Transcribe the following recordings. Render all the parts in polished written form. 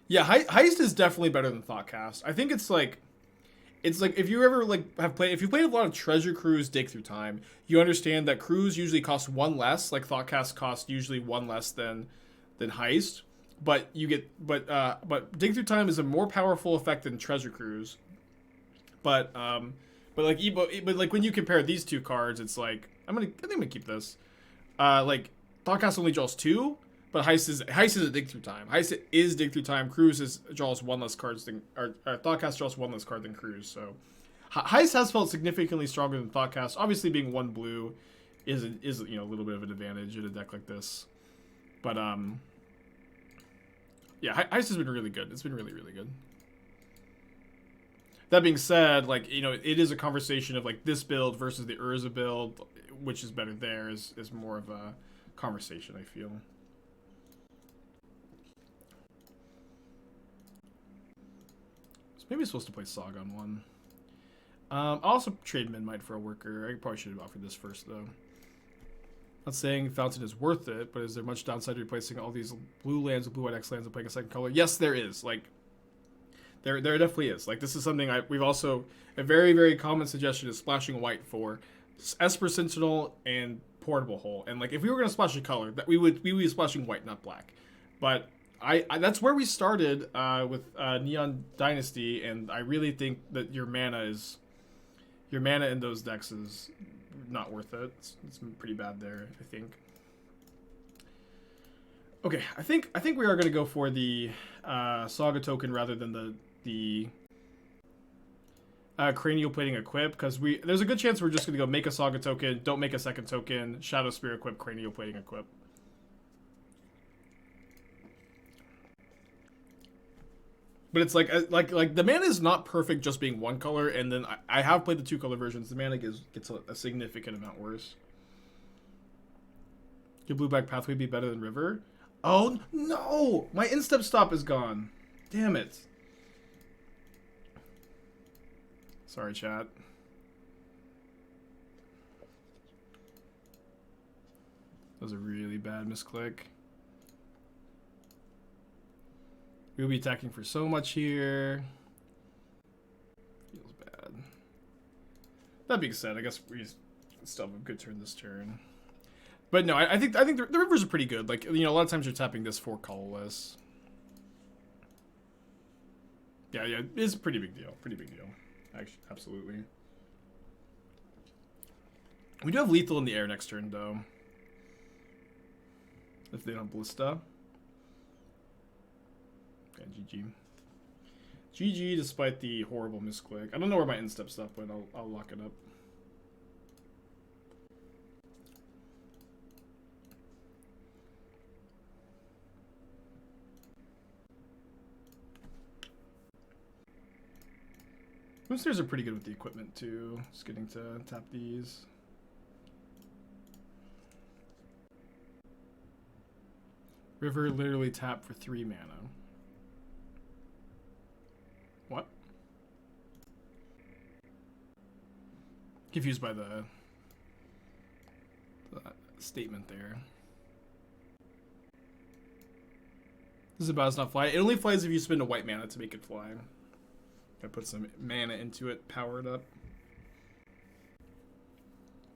Yeah, Heist is definitely better than Thoughtcast. I think it's like if you ever like have played if you played a lot of Treasure Cruise Dig Through Time, you understand that Cruise usually costs one less, like Thoughtcast costs usually one less than Heist. But you get but Dig Through Time is a more powerful effect than Treasure Cruise. But but like when you compare these two cards, it's like I think I'm gonna keep this. Like Thoughtcast only draws two, but Heist is a Dig Through Time. Heist is Dig Through Time. Cruise draws one less cards than or Thoughtcast draws one less card than Cruise. So Heist has felt significantly stronger than Thoughtcast. Obviously, being one blue is a little bit of an advantage in a deck like this. But yeah, Heist has been really good. It's been really good. That being said, like it is a conversation of like this build versus the Urza build, which is better. There is more of a conversation, I feel. So maybe I'm supposed to play Saga on one. I'll also trade Memnite for a worker. I probably should have offered this first though. Not saying Fountain is worth it, but is there much downside to replacing all these blue lands with blue-white X lands and playing a second color? Yes, there is. Like, there definitely is. Like, this is something we've also a very common suggestion is splashing white for Esper Sentinel and Portable Hole. And like, if we were gonna splash a color, that we would be splashing white, not black. But I that's where we started with Neon Dynasty, and I really think that your mana in those decks is not worth it. It's pretty bad there, I think. Okay, I think we are going to go for the Saga token rather than the Cranial Plating equip, because there's a good chance we're just going to go make a Saga token, don't make a second token, Shadowspear equip, Cranial Plating equip. But it's like the mana is not perfect just being one color, and then I have played the two color versions. The mana gets a significant amount worse. Could Blue-Black Pathway be better than River? Oh no! My instep stop is gone. Damn it. Sorry, chat. That was a really bad misclick. We'll be attacking for so much here. Feels bad. That being said, I guess we still have a good turn this turn. But no, I think the rivers are pretty good. Like, a lot of times you're tapping this for colorless. Yeah, it's a pretty big deal. Pretty big deal. Actually, absolutely. We do have lethal in the air next turn, though. If they don't Ballista. Okay, GG. GG, despite the horrible misclick. I don't know where my instep stuff went. I'll lock it up. Moonsnares are pretty good with the equipment, too. Just getting to tap these. River literally tap for 3 mana. What? Confused by the statement there. This is about as not fly. It only flies if you spend a white mana to make it fly. I put some mana into it, power it up.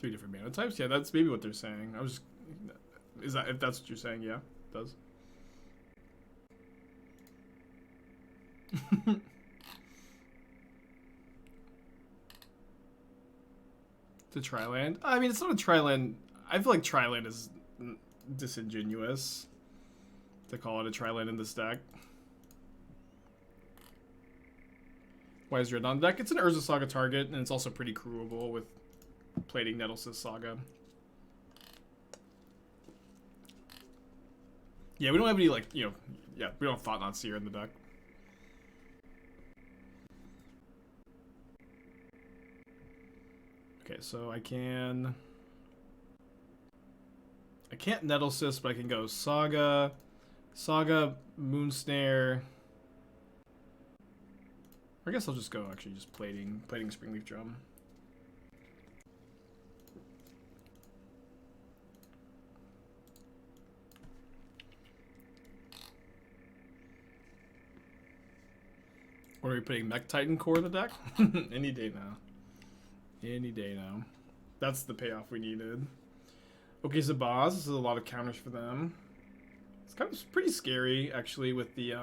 3 different mana types? Yeah, that's maybe what they're saying. I was just... if that's what you're saying, yeah, it does. To Triland? I mean, it's not a Triland. I feel like Triland is disingenuous to call it a Triland in this deck. Why is Dreadnought on the deck? It's an Urza Saga target, and it's also pretty crewable with plating Nettlecyst Saga. Yeah, we don't have any, like, we don't have Thought-Knot Seer in the deck. Okay, so I can't Nettlecyst, but I can go Saga, Moonsnare. I guess I'll just go actually just plating Springleaf Drum. What are we putting? Mech Titan core in the deck? Any day now. Any day now. That's the payoff we needed. Okay, Zabaz. This is a lot of counters for them. It's kind of pretty scary, actually, with the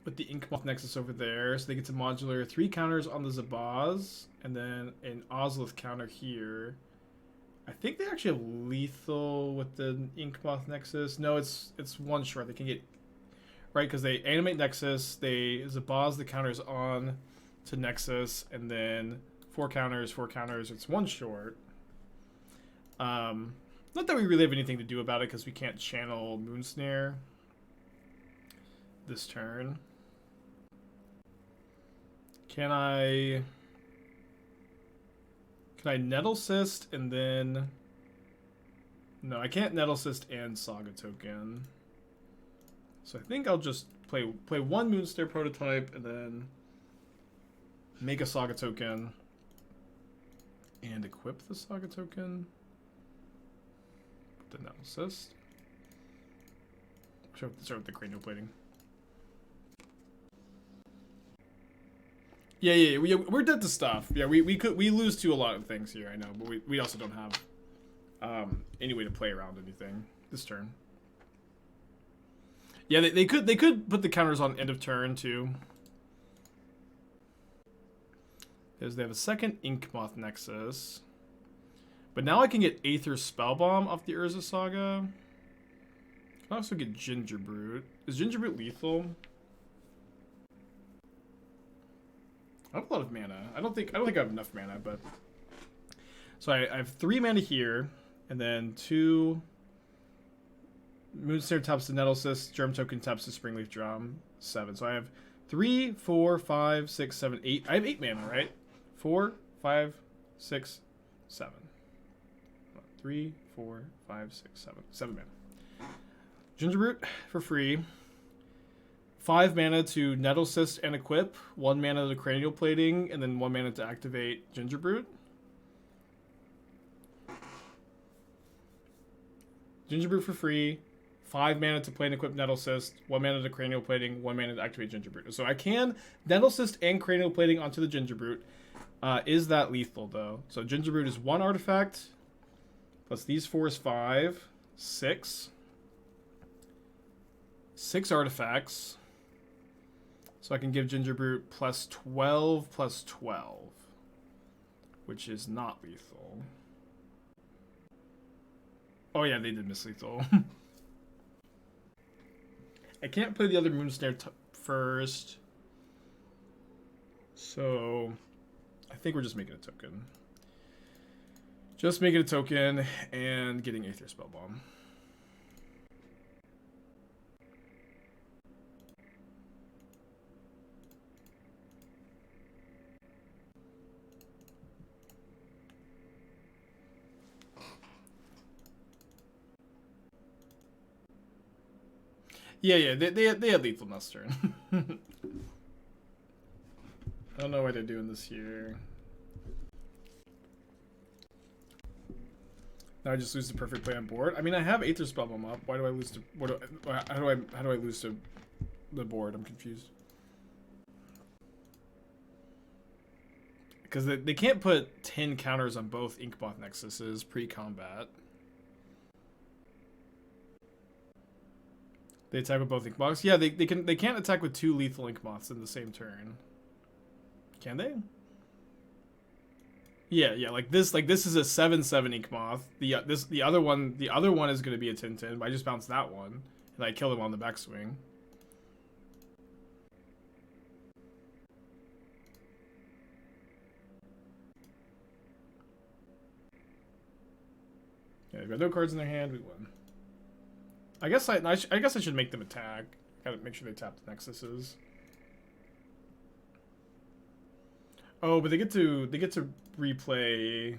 Inkmoth Nexus over there. So they get to modular 3 counters on the Zabaz, and then an Ozlith counter here. I think they actually have lethal with the Inkmoth Nexus. No, it's one short. They can get right because they animate Nexus. They Zabaz the counters on to Nexus, and then 4 counters, 4 counters. It's one short. Not that we really have anything to do about it because we can't channel Moonsnare this turn. Can I Nettlecyst and then... No, I can't Nettlecyst and Saga token. So I think I'll just play one Moonsnare Prototype and then make a Saga token and equip the Saga token. The Nettlecyst. Start with the Cranial Plating. Yeah, we're dead to stuff. Yeah, we lose to a lot of things here, I know, but we also don't have any way to play around anything this turn. Yeah, they could put the counters on end of turn too. Because they have a second Inkmoth Nexus. But now I can get Aether Spellbomb off the Urza Saga. I can also get Gingerbrute. Is Gingerbrute lethal? I have a lot of mana. I don't think I have enough mana, but so I have 3 mana here, and then 2 Moonsnare taps to Nettlecyst, Germ Token taps to Springleaf Drum, 7. So I have 3, 4, 5, 6, 7, 8. I have 8 mana, right? 4, 5, 6, 7. 3, 4, 5, 6, 7. 7 mana. Gingerbrute for free. 5 mana to Nettlecyst and equip. 1 mana to Cranial Plating, and then 1 mana to activate Gingerbrute. Gingerbrute for free. 5 mana to play and equip Nettlecyst. 1 mana to Cranial Plating. 1 mana to activate Gingerbrute. So I can Nettlecyst and Cranial Plating onto the Gingerbrute. Is that lethal though? So Gingerbrute is 1 artifact. Plus these 4 is 5. 6. 6 artifacts. So I can give Gingerbrute plus 12 plus 12. Which is not lethal. Oh yeah, they did miss lethal. I can't play the other Moonsnare first. So I think we're just making a token. Just making a token and getting Aether Spellbomb. Yeah, they had lethal next turn. I don't know why they're doing this here. Now I just lose the perfect play on board. I mean, I have Aether Spellbomb up. Why do I lose to? How do I lose to the board? I'm confused. Because they can't put 10 counters on both Inkmoth Nexuses pre-combat. They attack with both Inkmoths. Yeah, they can't attack with 2 lethal Inkmoths in the same turn. Can they? Yeah, like this is a 7/7 Inkmoth. The other one is gonna be a 10/10, but I just bounced that one and I killed him on the backswing. Yeah, they've got no cards in their hand. We won. I guess I should make them attack. Gotta make sure they tap the Nexuses. Oh, but they get to replay.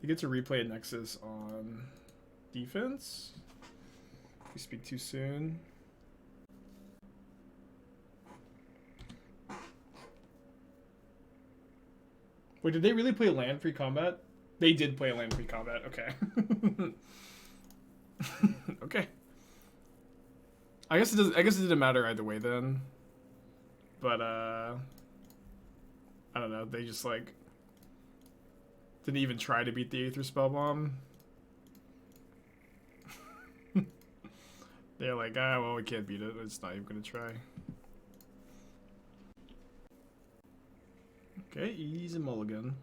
They get to replay a Nexus on defense. We speak too soon. Wait, did they really play land free combat? They did play land free combat. Okay. Okay. I guess it does. I guess it didn't matter either way then. But I don't know. They just like didn't even try to beat the Aether Spellbomb. They're like, ah, well, we can't beat it. It's not even gonna try. Okay, easy mulligan.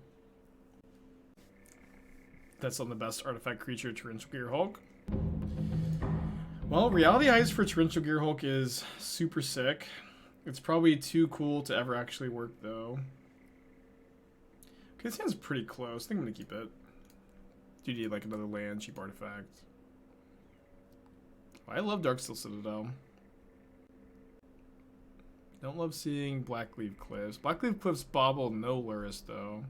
That's on the best artifact creature, Torrential Gearhulk. Well, Reality Heist for Torrential Gearhulk is super sick. It's probably too cool to ever actually work, though. Okay, this hand's pretty close. I think I'm gonna keep it. Do you need like another land, cheap artifact? I love Darksteel Citadel. Don't love seeing Blackleaf Cliffs. Blackleaf Cliffs bobble no Luris, though.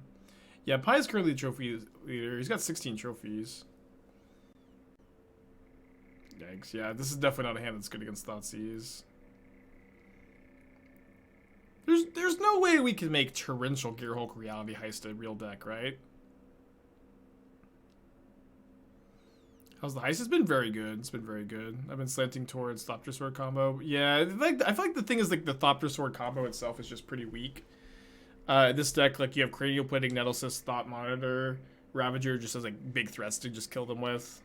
Yeah, Pi is currently the trophy leader. He's got 16 trophies. Yikes. Yeah, this is definitely not a hand that's good against Thoughtseize. There's no way we can make Torrential Gearhulk Reality Heist a real deck, right? How's the heist? It's been very good. It's been very good. I've been slanting towards Thopter Sword combo. Yeah, like I feel like the thing is like the Thopter Sword combo itself is just pretty weak. This deck, like you have Cranial Plating, Nettlecyst, Thought Monitor, Ravager just has like big threats to just kill them with.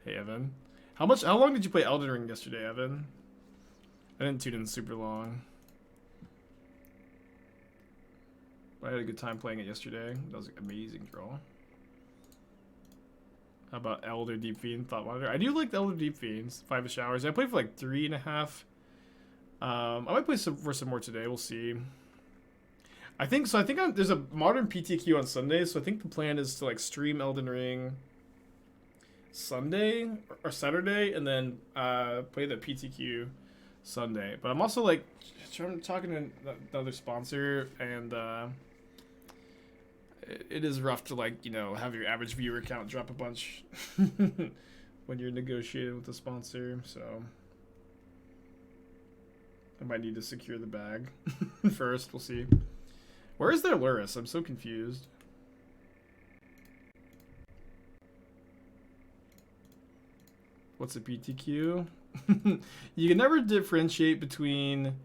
Hey Evan, how long did you play Elden Ring yesterday, Evan? I didn't tune in super long. I had a good time playing it yesterday. That was an amazing draw. How about Elder Deep Fiend, Thought Monitor? I do like the Elder Deep Fiends. 5 of Showers. I played for like 3.5. I might play for some more today. We'll see. I think so. There's a modern PTQ on Sunday, so I think the plan is to like stream Elden Ring Sunday or Saturday, and then play the PTQ Sunday. But I'm also like talking to another sponsor, and it is rough to like have your average viewer count drop a bunch when you're negotiating with a sponsor. So I might need to secure the bag first. We'll see. Where is their Luris? I'm so confused. What's a PTQ? You can never differentiate between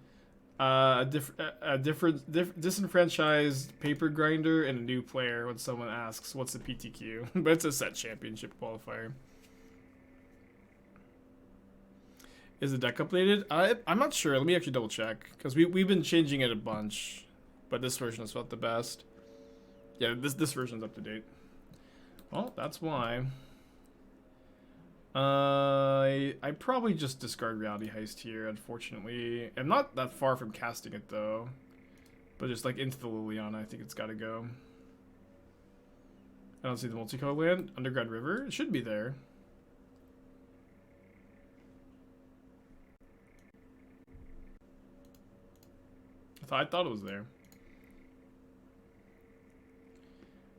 disenfranchised paper grinder and a new player when someone asks what's a PTQ. But it's a set championship qualifier. Is the deck updated? I'm not sure. Let me actually double check because we've been changing it a bunch, but this version has felt the best. Yeah, this version's up to date. Well, that's why. I probably just discard Reality Heist here, unfortunately. I'm not that far from casting it, though. But just, like, into the Liliana, I think it's gotta go. I don't see the multicolor land. Underground River? It should be there. I thought it was there.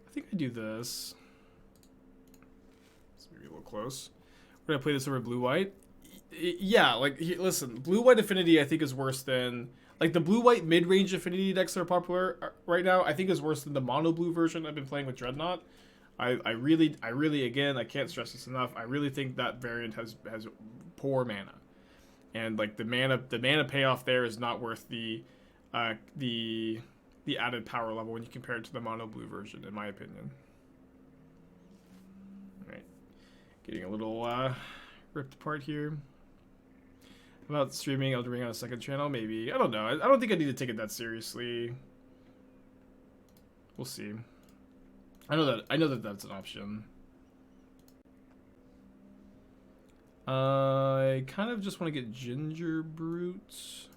I think I do this. It's maybe a little close. We're gonna play this over blue-white. Yeah, like, listen, blue-white affinity I think is worse than... Like, the blue-white mid-range affinity decks that are popular right now, I think is worse than the mono-blue version I've been playing with Dreadnought. I really, again, I can't stress this enough, I really think that variant has poor mana. And, like, the mana payoff there is not worth the added power level when you compare it to the mono-blue version, in my opinion. Getting a little ripped apart here. About streaming Elden Ring on a second channel, maybe. I don't know. I don't think I need to take it that seriously. We'll see. I know that that's an option. I kind of just want to get Gingerbrute.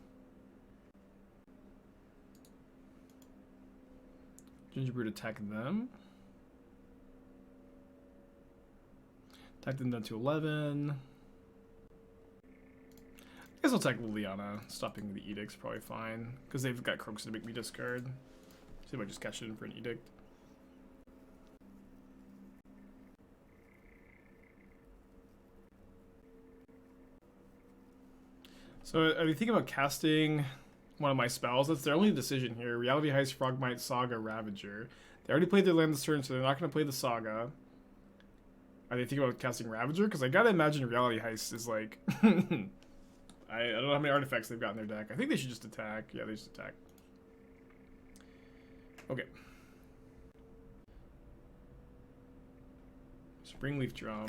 Gingerbrute attack them. Attack them down to 11. I guess I'll attack Liliana. Stopping the Edict's probably fine. Because they've got Croaks to make me discard. See if I just catch it in for an Edict. So are you thinking about casting one of my spells? That's their only decision here. Reality Heist, Frogmite, Saga, Ravager. They already played their land this turn, so they're not going to play the Saga. Are they thinking about casting Ravager? Because I gotta imagine Reality Heist is like... I don't know how many artifacts they've got in their deck. I think they should just attack. Yeah, they just attack. Okay. Springleaf Drum.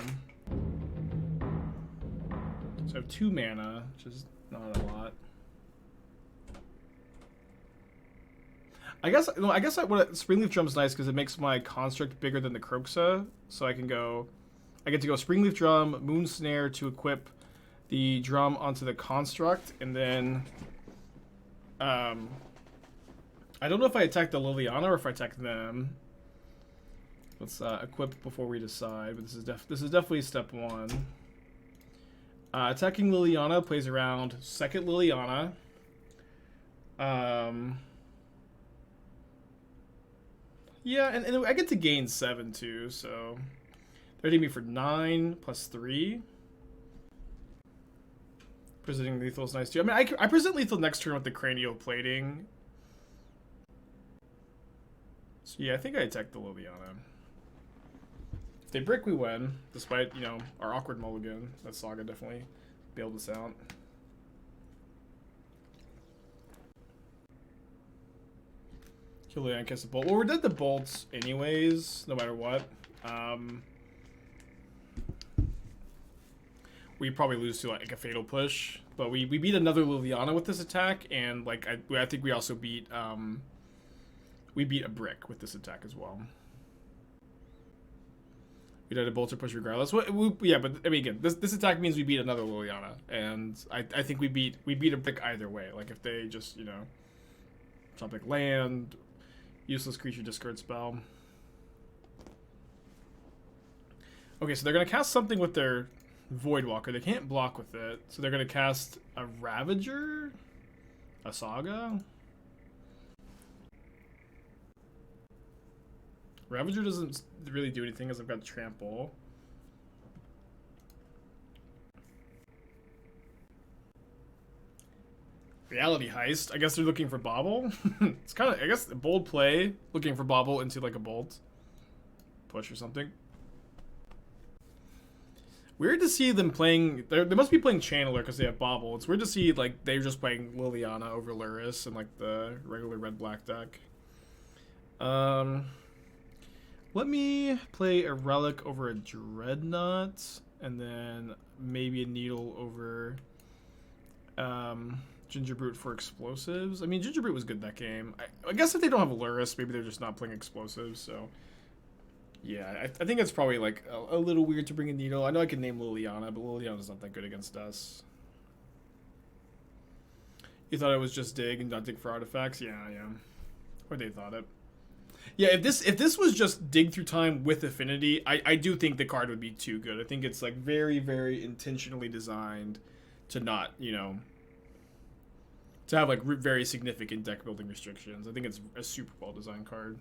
So I have 2 mana, which is not a lot. I guess what Springleaf Drum's nice because it makes my construct bigger than the Kroxa, so I get to go Springleaf Drum, Moonsnare to equip the drum onto the construct, and then I don't know if I attack the Liliana or if I attack them. Let's equip before we decide, but this is definitely step 1. Attacking Liliana plays around second Liliana. Yeah, and I get to gain 7 too, so they're hitting me for 9 plus 3. Presenting lethal is nice too. I mean, I present lethal next turn with the Cranial Plating. So yeah, I think I attack the Liliana. If they brick, we win, despite, you know, our awkward mulligan. That Saga definitely bailed us out. Kill the cast the bolt. Well, we're dead to bolts anyways, no matter what. We probably lose to like a fatal push, but we beat another Liliana with this attack, and like I think we also beat we beat a brick with this attack as well. We did a bolter push regardless. Yeah, but I mean again, this attack means we beat another Liliana, and I think we beat a brick either way. Like if they just, you know, topic land, useless creature discard spell. Okay, so they're gonna cast something with their Voidwalker. They can't block with it, so they're gonna cast a Ravager, a Saga. Ravager doesn't really do anything as I've got Trample. Reality Heist. I guess they're looking for Bobble. It's kind of, I guess, a bold play, looking for Bobble into like a bolt push or something. Weird to see them playing. They must be playing Channeler because they have Bobble. It's weird to see like they're just playing Liliana over Luris and like the regular red-black deck. Let me play a Relic over a Dreadnought, and then maybe a Needle over Gingerbrute for explosives. I mean, Gingerbrute was good that game. I guess if they don't have Luris, maybe they're just not playing explosives, so... Yeah, I think it's probably like a little weird to bring a Needle. I know I can name Liliana, but Liliana's not that good against us. You thought it was just dig and not dig for artifacts? Yeah. Or they thought it. Yeah, if this was just dig through time with affinity, I do think the card would be too good. I think it's like very, very intentionally designed to not, you know, to have like very significant deck building restrictions. I think it's a super well designed card.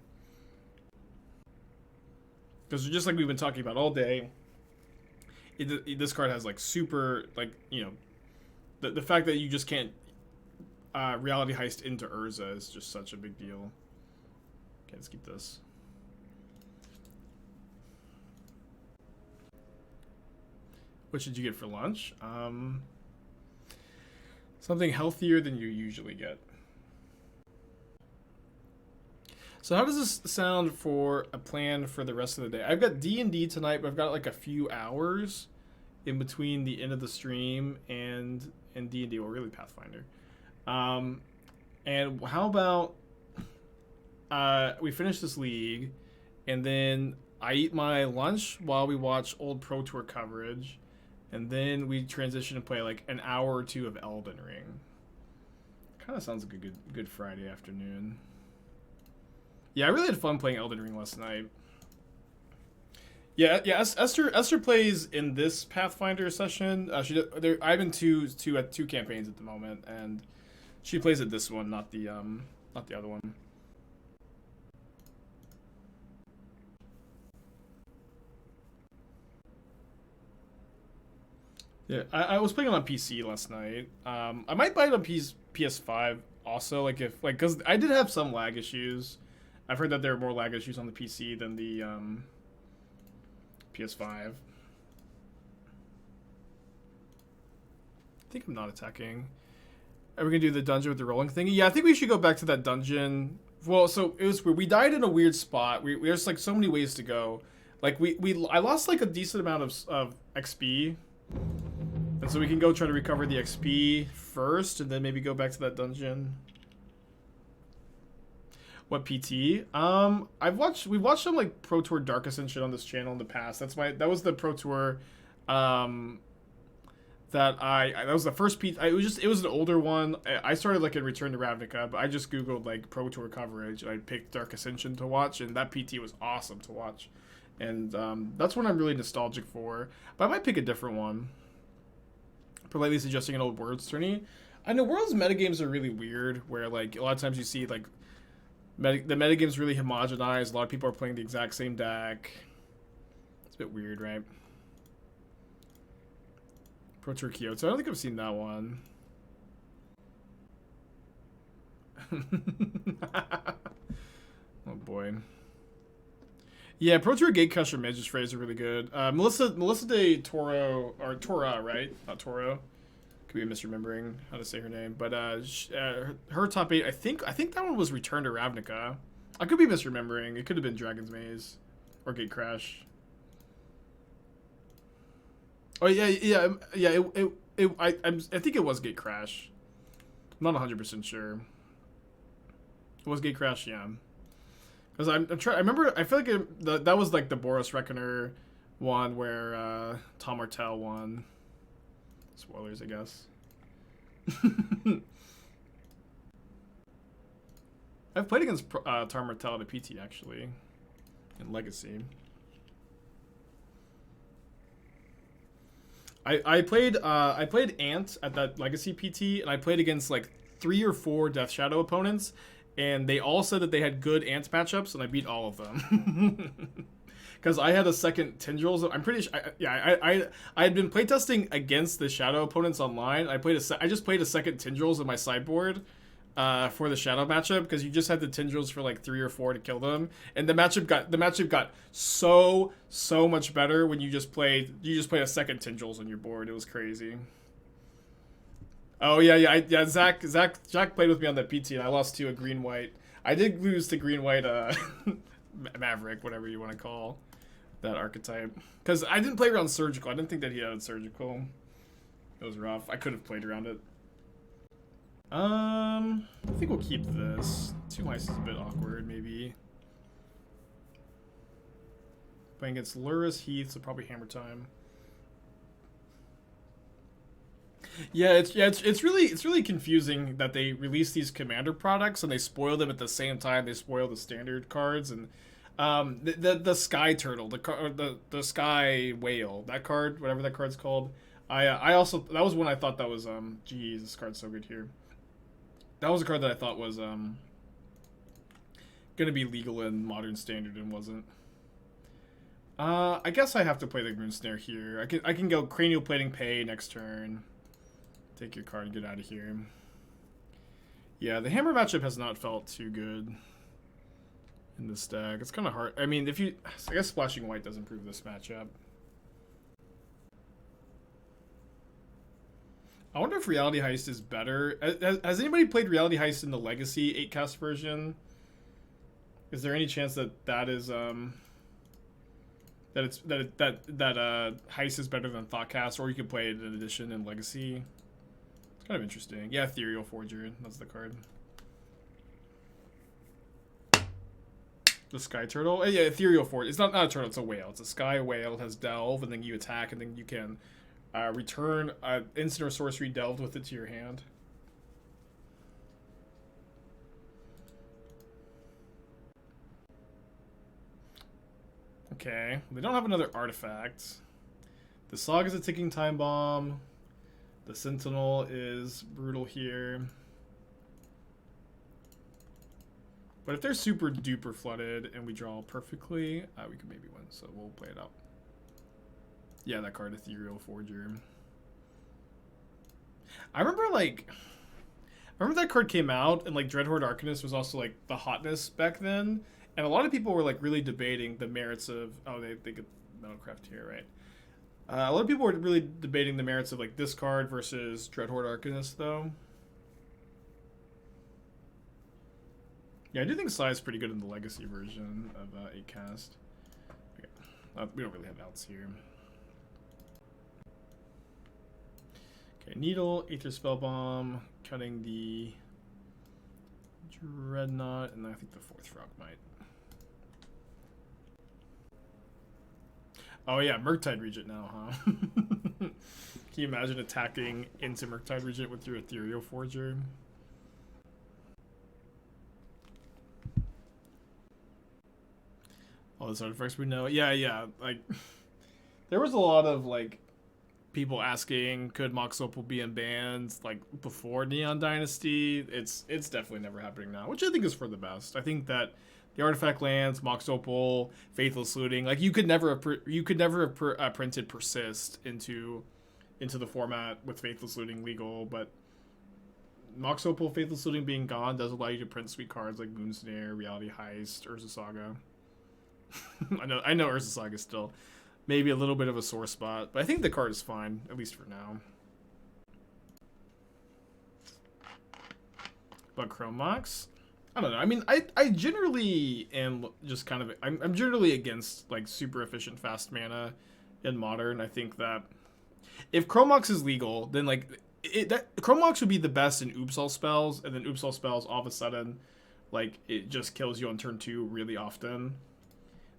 Because just like we've been talking about all day, this card has like super, like, you know, the fact that you just can't Reality Heist into Urza is just such a big deal. Okay, let's keep this. What should you get for lunch? Something healthier than you usually get. So how does this sound for a plan for the rest of the day? I've got D&D tonight, but I've got like a few hours in between the end of the stream and D&D, or really Pathfinder. And how about we finish this league, and then I eat my lunch while we watch old Pro Tour coverage, and then we transition and play like an hour or two of Elden Ring. Kind of sounds like a good Friday afternoon. Yeah, I really had fun playing Elden Ring last night. Yeah. Esther plays in this Pathfinder session. I'm in two campaigns at the moment, and she plays at this one, not the other one. Yeah, I was playing it on PC last night. I might buy it on PS5 also, because I did have some lag issues. I've heard that there are more lag issues on the PC than the PS5. I think I'm not attacking. Are we gonna do the dungeon with the rolling thingy? Yeah, I think we should go back to that dungeon. Well, so it was weird. We died in a weird spot. There's like so many ways to go. Like I lost like a decent amount of XP, and so we can go try to recover the XP first, and then maybe go back to that dungeon. What PT? We've watched some like Pro Tour Dark Ascension on this channel in the past. That was the Pro Tour, that was the first PT. It was an older one. I started like in Return to Ravnica, but I just googled like Pro Tour coverage and I picked Dark Ascension to watch, and that PT was awesome to watch, and that's one I'm really nostalgic for. But I might pick a different one. Politely suggesting an old Worlds tourney. I know Worlds metagames are really weird, where like a lot of times you see like the metagame's really homogenized. A lot of people are playing the exact same deck. It's a bit weird, right? Pro Tour Kyoto. I don't think I've seen that one. Oh boy. Yeah, Pro Tour Gatecrusher Mage's Phrase are really good. Melissa de Toro, or Tora, right? Not Toro. Could be misremembering how to say her name, but her top 8. I think that one was Return to Ravnica. I could be misremembering. It could have been Dragon's Maze or Gatecrash. Oh yeah. I think it was Gatecrash. I'm not 100% sure. It was Gatecrash, yeah. Because I remember. I feel like that was like the Boros Reckoner one where Tom Martell won. Spoilers, I guess. I've played against Tom Martell at a PT actually, in Legacy. I played Ant at that Legacy PT, and I played against like 3 or 4 Death Shadow opponents, and they all said that they had good Ant matchups, and I beat all of them. Because I had a second Tendrils. I'm pretty sure. I had been playtesting against the Shadow opponents online. I just played a second Tendrils in my sideboard for the Shadow matchup, because you just had the Tendrils for like 3 or 4 to kill them, and the matchup got so much better when you just played a second Tendrils on your board. It was crazy. Oh yeah. Zach played with me on that PT, and I lost to a green white. I did lose to green white Maverick, whatever you want to call that archetype, because I didn't play around Surgical. I didn't think that he had Surgical. It was rough. I could have played around it. I think we'll keep this. 2 mice is a bit awkward, maybe. Playing against Luris Heath, so probably Hammer Time. Yeah, it's really confusing that they release these commander products and they spoil them at the same time they spoil the standard cards. And the Sky Turtle, the Sky Whale, that card, whatever that card's called. I also, that was one I thought that was geez, this card's so good here. That was a card that I thought was gonna be legal in Modern Standard and wasn't. I guess I have to play the Moonsnare here. I can go Cranial Plating, pay next turn. Take your card and get out of here. Yeah, the Hammer matchup has not felt too good in this deck. It's kind of hard. I mean, I guess Splashing White does improve this matchup. I wonder if Reality Heist is better. Has anybody played Reality Heist in the Legacy 8-cast version? Is there any chance that is Heist is better than Thoughtcast, or you could play it in Edition in Legacy? It's kind of interesting. Yeah, Ethereal Forger. That's the card. The Sky Turtle. Yeah, Ethereal Forger. It's not a turtle. It's a whale. It's a Sky Whale. It has Delve, and then you attack, and then you can return instant or sorcery delved with it to your hand. Okay, they don't have another artifact. The Saga is a ticking time bomb. The Sentinel is brutal here. But if they're super duper flooded and we draw perfectly, we could maybe win. So we'll play it out. Yeah, that card, Ethereal Forger. I remember that card came out, and like Dreadhorde Arcanist was also like the hotness back then, and a lot of people were like really debating the merits of they could Metalcraft here, right? A lot of people are really debating the merits of like this card versus Dreadhorde Arcanist, though. Yeah, I do think Sai is pretty good in the Legacy version of 8-cast. Okay. We don't really have outs here. Okay, Needle, Aether Spellbomb, cutting the Dreadnought, and then I think the 4th Frogmite. Oh yeah, Murktide Regent now, huh? Can you imagine attacking into Murktide Regent with your Ethereal Forger? All those artifacts we know. Yeah. Like, there was a lot of like people asking, could Mox Opal be in bans like before Neon Dynasty? It's definitely never happening now, which I think is for the best. I think that the artifact lands, Mox Opal, Faithless Looting, like you could never have printed Persist into the format with Faithless Looting legal, but Mox Opal, Faithless Looting being gone does allow you to print sweet cards like Moonsnare, Reality Heist, Urza Saga. I know Urza Saga is still maybe a little bit of a sore spot, but I think the card is fine, at least for now. But Chrome Mox? I don't know. I mean, I generally am just kind of... I'm generally against, like, super efficient fast mana in Modern. I think that if Chrome Mox is legal, then, like, Chrome Mox would be the best in Oops All spells, and then Oops All spells, all of a sudden, like, it just kills you on turn 2 really often.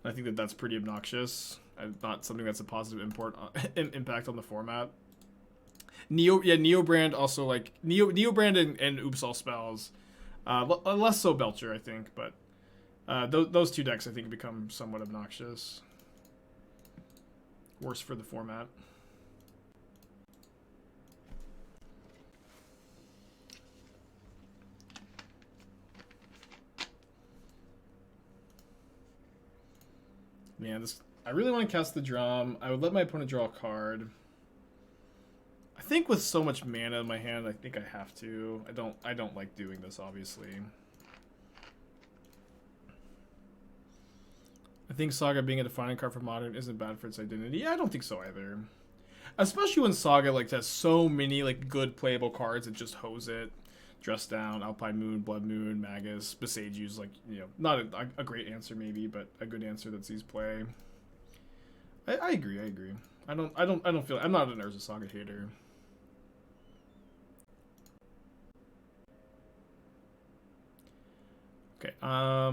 I think that that's pretty obnoxious. Not something that's a positive impact on the format. Neobrand also, like, Neobrand and Oops All spells... less so Belcher, I think, but those two decks I think become somewhat obnoxious. Worse for the format. Man, I really want to cast the Drum. I would let my opponent draw a card. I think with so much mana in my hand, I think I have to. I don't like doing this, obviously. I think Saga being a defining card for Modern isn't bad for its identity. Yeah, I don't think so either. Especially when Saga like has so many like good playable cards that just hose it. Dress Down, Alpine Moon, Blood Moon, Magus, Besage's like, you know, not a great answer maybe, but a good answer that sees play. I agree. I don't feel... I'm not an Urza Saga hater. Okay, I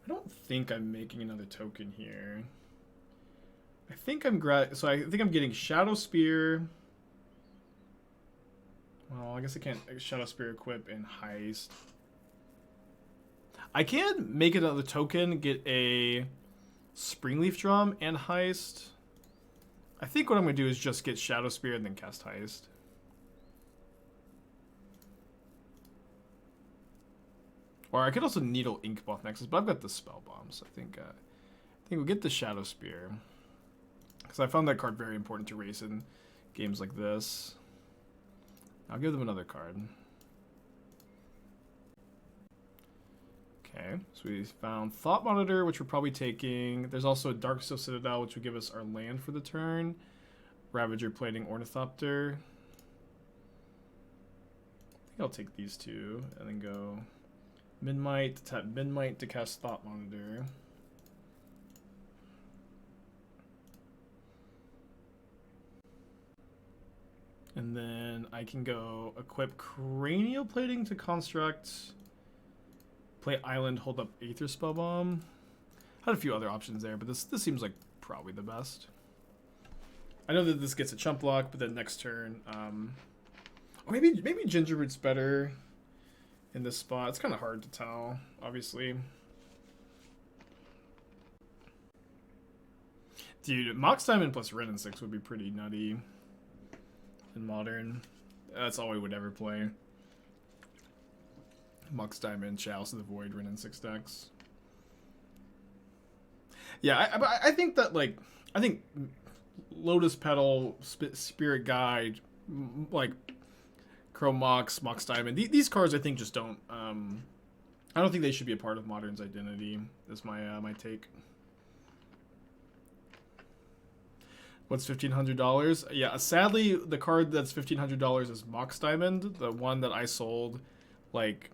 don't think I'm making another token here. I think I'm getting Shadowspear. Well, I guess I can't Shadowspear equip in Heist. I can make another token, get a Springleaf Drum and Heist. I think what I'm going to do is just get Shadowspear and then cast Heist. Or I could also Needle Inkmoth Nexus, but I've got the Spellbomb, so I think we'll get the Shadowspear. Because I found that card very important to race in games like this. I'll give them another card. Okay, so we found Thought Monitor, which we're probably taking. There's also a Darksteel Citadel, which would give us our land for the turn. Ravager Plating Ornithopter. I think I'll take these two and then go Memnite, tap Memnite to cast Thought Monitor. And then I can go equip Cranial Plating to construct, play Island, hold up Aether Spellbomb. Had a few other options there, but this seems like probably the best. I know that this gets a chump block, but then next turn, or maybe Gingerbrute's better in this spot. It's kind of hard to tell, obviously. Dude, Mox Diamond plus Red and 6 would be pretty nutty in Modern. That's all we would ever play. Mox Diamond, Chalice of the Void, Ren and 6 decks. Yeah, I think that, like, I think Lotus Petal, Spirit Guide, like, Chrome Mox, Mox Diamond, these cards I think just don't, I don't think they should be a part of Modern's identity, is my, my take. What's $1,500? Yeah, sadly, the card that's $1,500 is Mox Diamond, the one that I sold like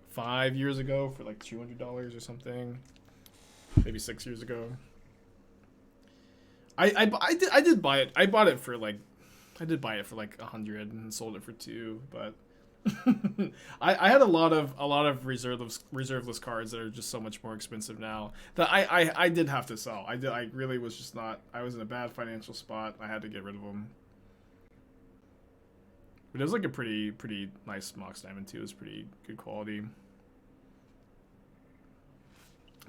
5 years ago for like $200 or something, maybe 6 years ago. I did buy it. I bought it for like, I did buy it for like 100 and sold it for 2, but I had a lot of reserveless cards that are just so much more expensive now that I did have to sell. I really was just not. I was in a bad financial spot. I had to get rid of them. But it was like a pretty nice Mox Diamond too. It was pretty good quality.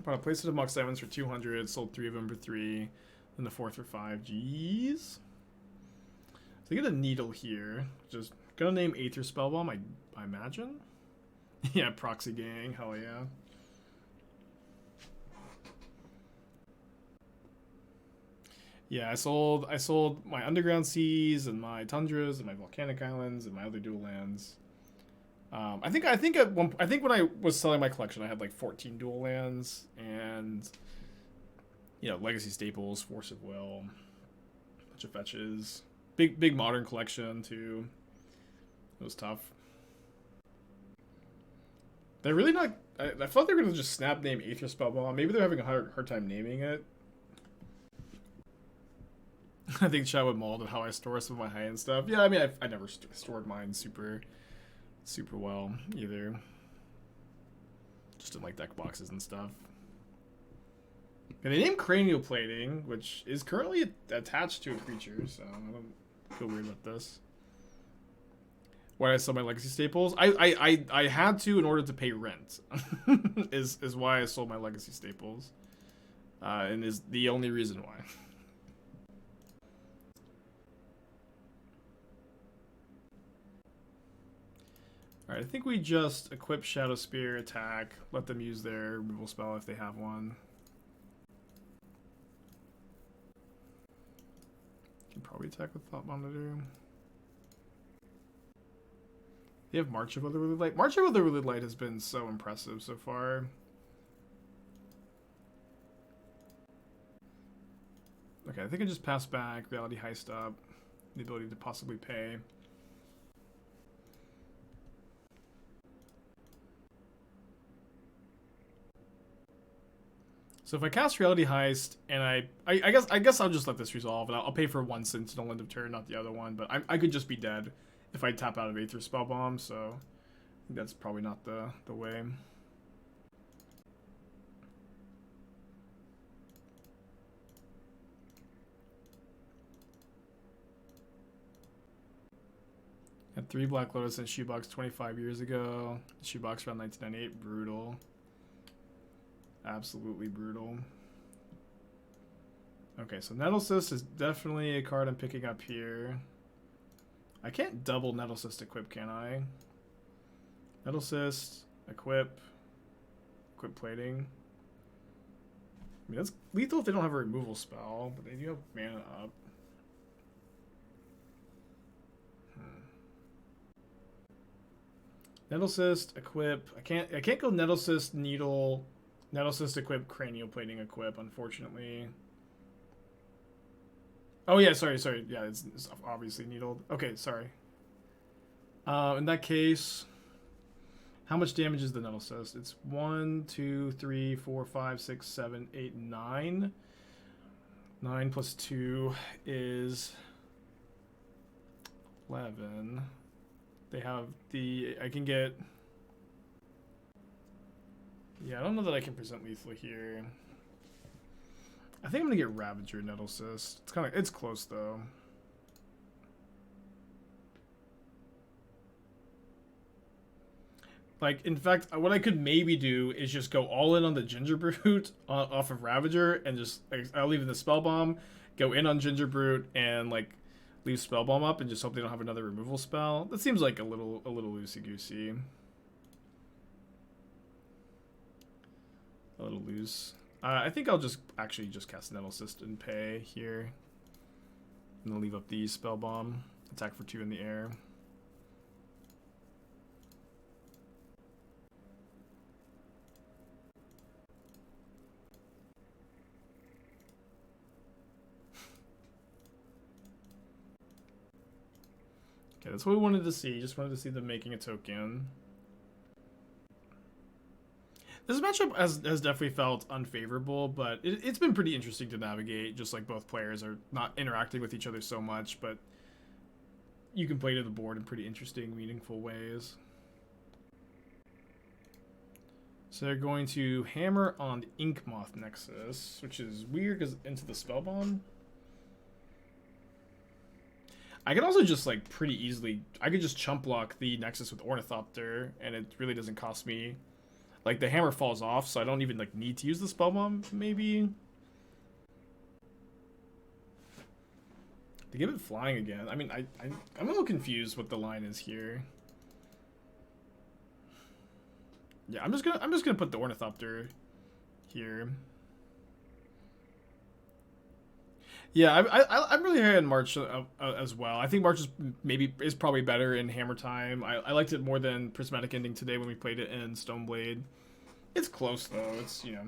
Bought a playset of Mox Diamonds for 200. Sold 3 of them for 3, and the 4th for 5. Jeez. So I get a needle here. Just gonna name Aether Spellbomb, I imagine. Yeah, Proxy Gang, hell yeah. Yeah, I sold my Underground Seas and my Tundras and my Volcanic Islands and my other dual lands. I think when I was selling my collection, I had like 14 dual lands and Legacy Staples, Force of Will, bunch of fetches, big modern collection too. It was tough. They're really not. I thought they were gonna just snap name Aether Spellbomb. Maybe they're having a hard time naming it. I think Chad would mold of how I store some of my high-end stuff. Yeah, I mean, I never stored mine super well either. Just in like deck boxes and stuff. And they named Cranial Plating, which is currently attached to a creature, so I don't feel weird about this. Why I sell my Legacy Staples? I had to in order to pay rent. is why I sold my Legacy Staples. And is the only reason why. Alright, I think we just equip Shadowspear, attack, let them use their removal spell if they have one. Can probably attack with Thought Monitor. They have March of Otherworldly Light. March of Otherworldly Light has been so impressive so far. Okay, I think I just passed back Reality Heist up. The ability to possibly pay. So if I cast Reality Heist and I guess I'll just let this resolve and I'll pay for one Sentinel end of turn, not the other one. But I could just be dead if I tap out of Aether Spellbomb, so I think that's probably not the way. Had 3 Black Lotus in Shoebox 25 years ago. Shoebox around 1998. Brutal. Absolutely brutal. Okay, so Nettlecyst is definitely a card I'm picking up here. I can't double Nettlecyst equip, can I? Nettlecyst, equip plating. I mean, that's lethal if they don't have a removal spell, but they do have mana up. Nettlecyst, equip. I can't go Nettlecyst, Needle, Nettlecyst, equip, Cranial Plating, equip, unfortunately. Oh yeah, sorry. Yeah, it's obviously needled. Okay, sorry. In that case, how much damage is the Nettlecyst? It's 1, 2, 3, 4, 5, 6, 7, 8, 9. 9 plus 2 is 11. They have the... I can get... Yeah, I don't know that I can present lethal here. I think I'm gonna get Ravager Nettlecyst. It's close though. Like, in fact, what I could maybe do is just go all in on the Gingerbrute off of Ravager and just I'll leave the Spellbomb, go in on Gingerbrute and like leave Spellbomb up and just hope they don't have another removal spell. That seems like a little loosey goosey. A little loose. I think I'll just cast Nettlecyst and pay here. And then leave up the Spellbomb. Attack for 2 in the air. Okay, that's what we wanted to see. Just wanted to see them making a token. This matchup has definitely felt unfavorable, but it's been pretty interesting to navigate. Just like both players are not interacting with each other so much, but you can play to the board in pretty interesting, meaningful ways. So they're going to hammer on the Inkmoth Nexus, which is weird because into the Spellbomb. I could also just like pretty easily, I could just chump block the Nexus with Ornithopter, and it really doesn't cost me. Like the hammer falls off, so I don't even like need to use the Spellbomb. Maybe to give it flying again. I mean, I'm a little confused what the line is here. Yeah, I'm just gonna put the Ornithopter here. Yeah, I'm really high on March as well. I think March is probably better in Hammer Time. I liked it more than Prismatic Ending today when we played it in Stoneblade. It's close though. It's, you know,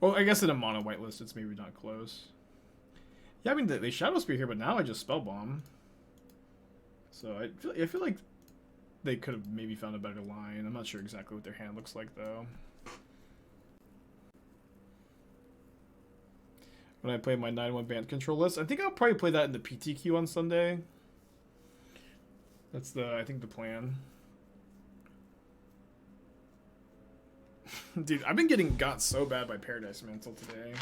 well, I guess in a mono white list it's maybe not close. Yeah, I mean they Shadowspear here, but now I just Spellbomb. So I feel like they could have maybe found a better line. I'm not sure exactly what their hand looks like though. When I play my 9-1 band control list, I think I'll probably play that in the PTQ on Sunday. That's I think the plan. Dude, I've been got so bad by Paradise Mantle today.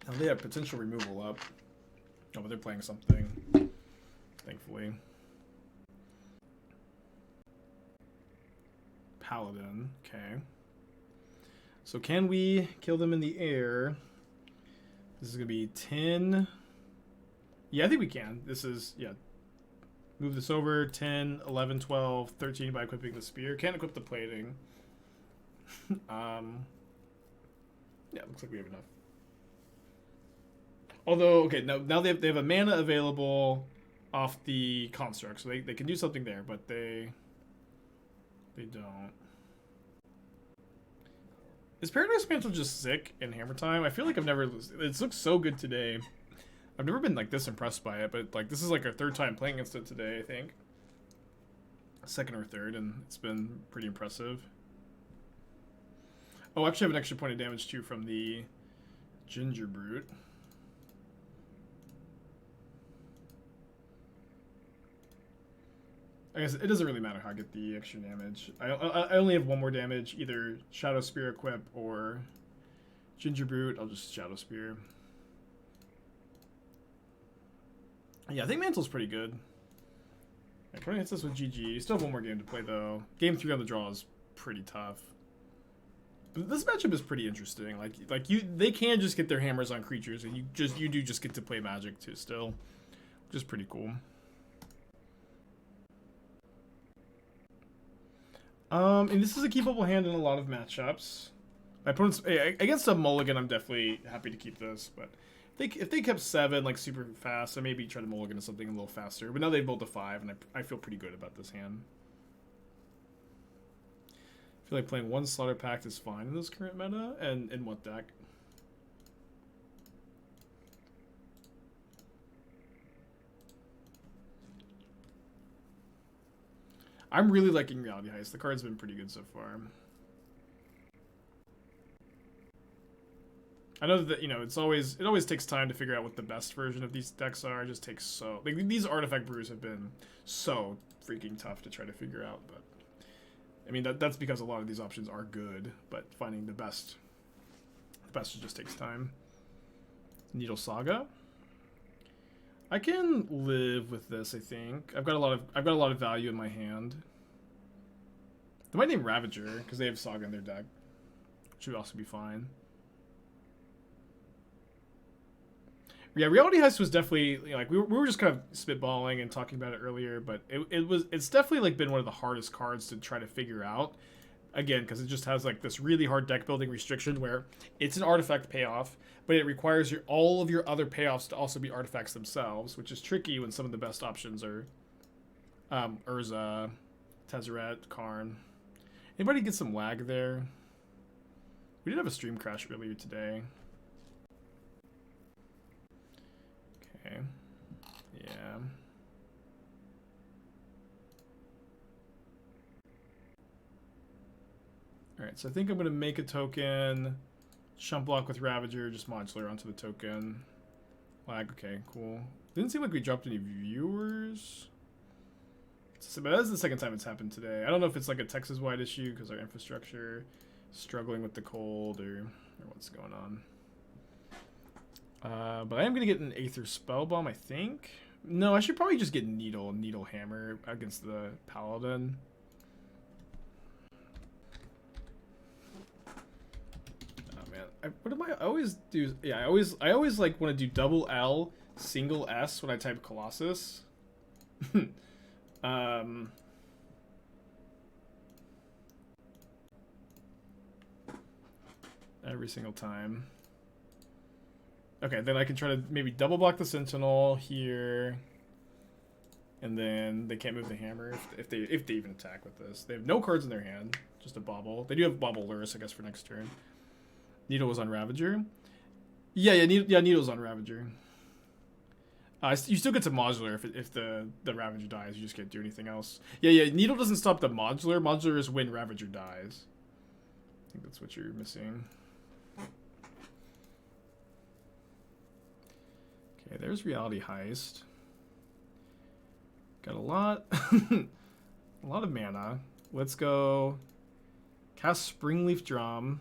Now they have potential removal up. Oh, but they're playing something. Thankfully. Paladin, okay. So can we kill them in the air? This is going to be 10. Yeah, I think we can. This is, yeah. Move this over, 10, 11, 12, 13 by equipping the spear. Can't equip the plating. Yeah, looks like we have enough. Although, okay, now they have a mana available off the construct, so they can do something there, but they don't. Is Paradise Mantle just sick in Hammer Time? I feel like I've never... It looks so good today. I've never been like this impressed by it, but like this is like our third time playing against it today, I think. Second or third, and it's been pretty impressive. Oh, I actually have an extra point of damage too from the Gingerbrute. I guess it doesn't really matter how I get the extra damage. I only have one more damage, either Shadowspear equip or Gingerbrute. I'll just Shadowspear. Yeah, I think Mantle's pretty good. Probably hits us with GG. Still have one more game to play though. Game 3 on the draw is pretty tough. But this matchup is pretty interesting. They can just get their hammers on creatures, and you do just get to play Magic too still, which is pretty cool. And this is a keepable hand in a lot of matchups. My opponent's against a mulligan. I'm definitely happy to keep this, but if they kept 7 like super fast, I maybe try to mulligan to something a little faster. But now they've built a 5, and I feel pretty good about this hand. I feel like playing 1 Slaughter Pact is fine in this current meta, and in what deck? I'm really liking Reality Heist. The card's been pretty good so far. I know that, you know, it always takes time to figure out what the best version of these decks are. It just takes so... Like, these artifact brews have been so freaking tough to try to figure out, but... I mean, that's because a lot of these options are good, but finding the best just takes time. Needle Saga. I can live with this, I think. I've got a lot of value in my hand. They might name Ravager because they have Saga in their deck. Should also be fine. Yeah, Reality Heist was definitely like we were just kind of spitballing and talking about it earlier, but it's definitely like been one of the hardest cards to try to figure out. Again, because it just has like this really hard deck building restriction where it's an artifact payoff, but it requires all of your other payoffs to also be artifacts themselves, which is tricky when some of the best options are Urza, Tezzeret, Karn. Anybody get some lag there? We did have a stream crash earlier today. Okay. Alright, so I think I'm going to make a token, chump block with Ravager, just modular onto the token. Lag, okay, cool. Didn't seem like we dropped any viewers. But that's the second time it's happened today. I don't know if it's like a Texas-wide issue because our infrastructure is struggling with the cold or what's going on. But I am going to get an Aether Spellbomb, I think. No, I should probably just get Needle Hammer against the Paladin. Oh man, what am I always do? Yeah, I always like want to do double L, single S when I type Colossus. Every single time. Okay, then I can try to maybe double block the Sentinel here, and then they can't move the hammer if they even attack with this. They have no cards in their hand, just a bobble. They do have bobble Lurrus, I guess, for next turn. Needle was on Ravager. Yeah, Needle's on Ravager. You still get to modular if the Ravager dies. You just can't do anything else. Yeah. Needle doesn't stop the modular. Modular is when Ravager dies. I think that's what you're missing. Okay, there's Reality Heist. Got a lot, a lot of mana. Let's go cast Springleaf Drum.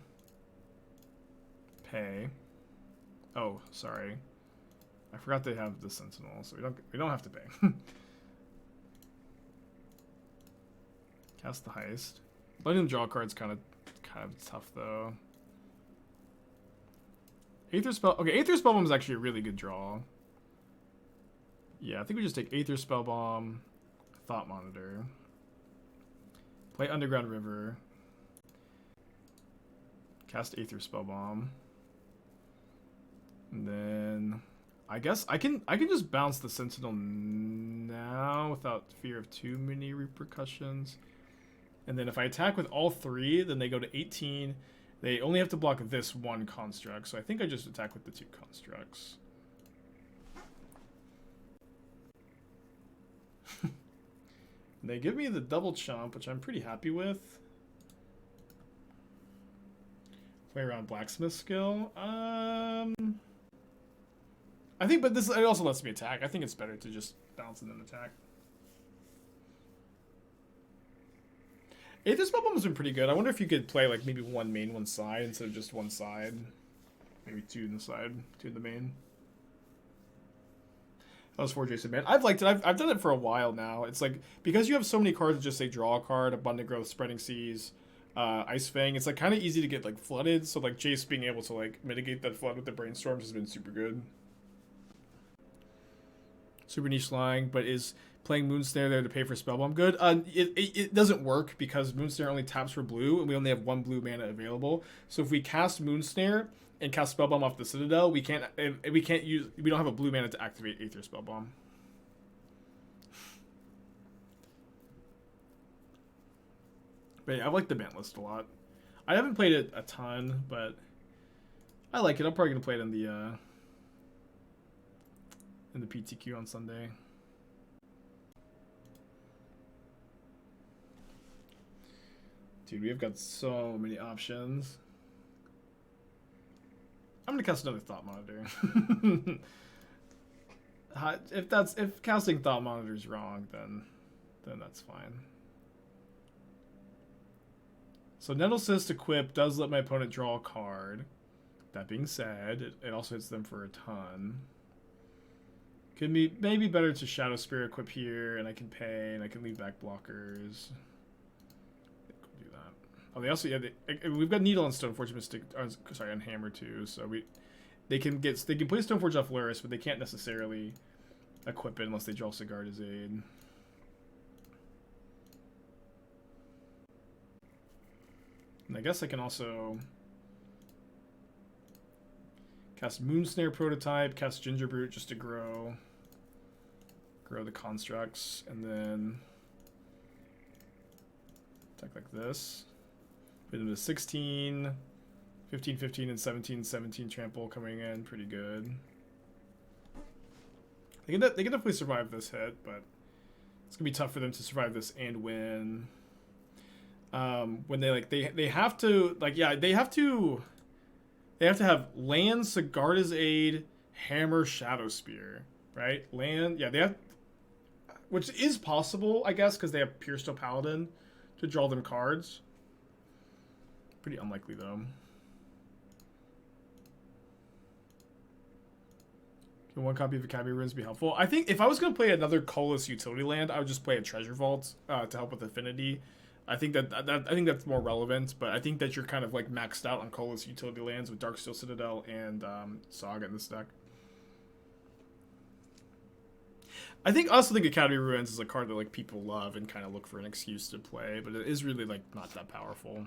Pay. Oh, sorry. I forgot they have the Sentinel, so we don't have to pay. Cast the Heist. Letting them draw cards kind of tough though. Aether Spell. Okay, Aether Spellbomb is actually a really good draw. Yeah, I think we just take Aether Spellbomb, Thought Monitor, play Underground River, cast Aether Spellbomb, and then I guess I can just bounce the Sentinel now without fear of too many repercussions. And then if I attack with all three, then they go to 18. They only have to block this one construct, so I think I just attack with the two constructs. They give me the double chomp, which I'm pretty happy with. Play around Blacksmith skill. I think, but it also lets me attack. I think it's better to just bounce and then attack. Aether Spellbomb has been pretty good. I wonder if you could play like maybe one main, one side instead of just one side. Maybe two in the side, two in the main. That was for Jason, man. I've liked it. I've done it for a while now. It's like, because you have so many cards that just say draw a card, Abundant Growth, Spreading Seas, Ice Fang, it's like kind of easy to get like flooded. So like Jace being able to like mitigate that flood with the Brainstorms has been super good. Super niche flying, but is playing Moonsnare there to pay for Spellbomb good? It doesn't work because Moonsnare only taps for blue, and we only have one blue mana available. So if we cast Moonsnare and cast Spellbomb off the Citadel, we don't have a blue mana to activate Aether Spellbomb. But yeah, I like the ban list a lot. I haven't played it a ton, but I like it. I'm probably gonna play it in the PTQ on Sunday. Dude, we've got so many options. I'm gonna cast another Thought Monitor. If casting Thought Monitor is wrong, then that's fine. So Nettlecyst equip does let my opponent draw a card. That being said, it also hits them for a ton. Could be maybe better to Shadowspear equip here, and I can pay, and I can leave back blockers. Do that. Oh, they also we've got Needle and Stoneforge Mystic. Sorry, on Hammer too. So they can play Stoneforge off Lurrus, but they can't necessarily equip it unless they draw Sigarda's Aid. And I guess I can also cast Moonsnare Prototype, cast Gingerbrute just to grow the constructs, and then attack like this. Put them to 16, 15, 15, and 17, 17 trample coming in, pretty good. They can definitely survive this hit, but it's gonna be tough for them to survive this and win. When they have to have land, Sigarda's Aid, Hammer, Shadowspear, right? Land, yeah, they have, which is possible, I guess, because they have Puresteel Paladin to draw them cards. Pretty unlikely though. Can one copy of Academy Ruins be helpful? I think if I was going to play another colorless utility land, I would just play a Treasure Vault to help with Affinity. I think that's more relevant, but I think that you're kind of like maxed out on colorless utility lands with Darksteel Citadel and Saga in this deck. I also think Academy Ruins is a card that like people love and kind of look for an excuse to play, but it is really like not that powerful.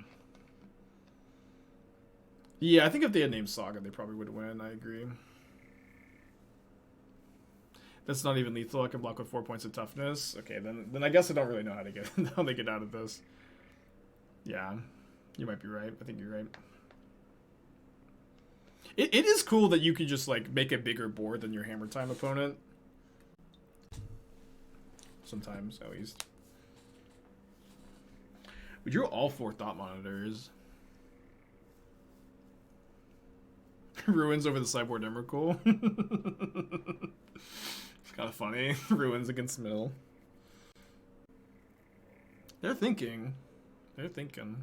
Yeah, I think if they had named Saga, they probably would win. I agree. That's not even lethal. I can block with 4 points of toughness. Okay, then I guess I don't really know how to get how they get out of this. Yeah, you might be right. I think you're right. It is cool that you could just like make a bigger board than your Hammer Time opponent. Sometimes, at least. We drew all 4 Thought Monitors. Ruins over the Sideboard Emrakul. It's kind of funny. Ruins against Mill. They're thinking. They're thinking.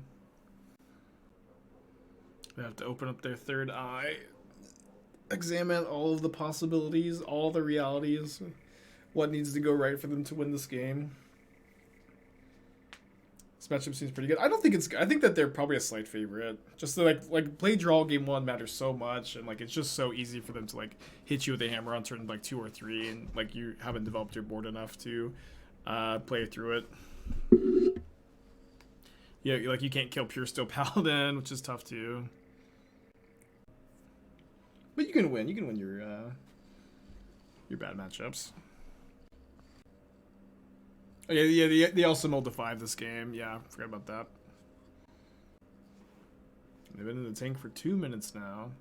They have to open up their third eye. Examine all of the possibilities, all the realities. What needs to go right for them to win this game. This matchup seems pretty good. I think that they're probably a slight favorite. Just to like play draw game 1 matters so much, and like it's just so easy for them to like hit you with a hammer on turn like 2 or 3, and like you haven't developed your board enough to play through it. Yeah, like you can't kill Puresteel Paladin, which is tough too. But you can win. You can win your bad matchups. Oh, yeah, they also mulled to 5 this game. Yeah, forgot about that. They've been in the tank for 2 minutes now.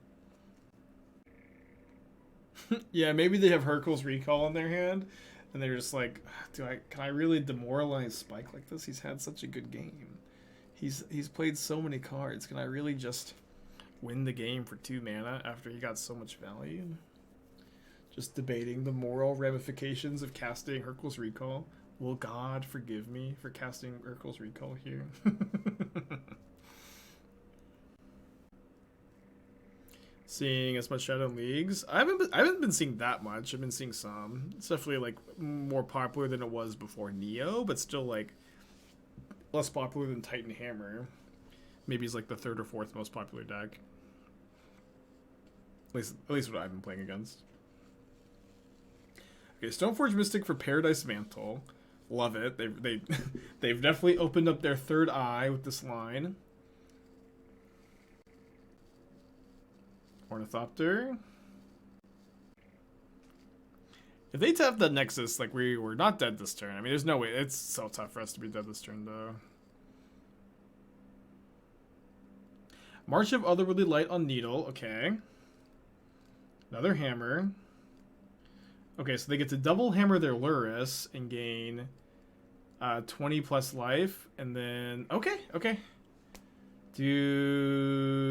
Yeah, maybe they have Hercule's Recall in their hand, and they're just like, can I really demoralize Spike like this? He's had such a good game. He's played so many cards. Can I really just win the game for 2 mana after he got so much value? Just debating the moral ramifications of casting Hercule's Recall. Will God forgive me for casting Urkel's Recall here? Seeing as much Shadow Leagues. I haven't been seeing that much. I've been seeing some. It's definitely like more popular than it was before Neo, but still like less popular than Titan Hammer. Maybe it's like the 3rd or 4th most popular deck. At least what I've been playing against. Okay, Stoneforge Mystic for Paradise Mantle. Love it. They've definitely opened up their 3rd eye with this line. Ornithopter. If they tap the Nexus, like we're not dead this turn. I mean, there's no way. It's so tough for us to be dead this turn, though. March of Otherworldly Light on Needle. Okay. Another hammer. Okay, so they get to double hammer their Luris and gain 20 plus life, and then okay. Dude.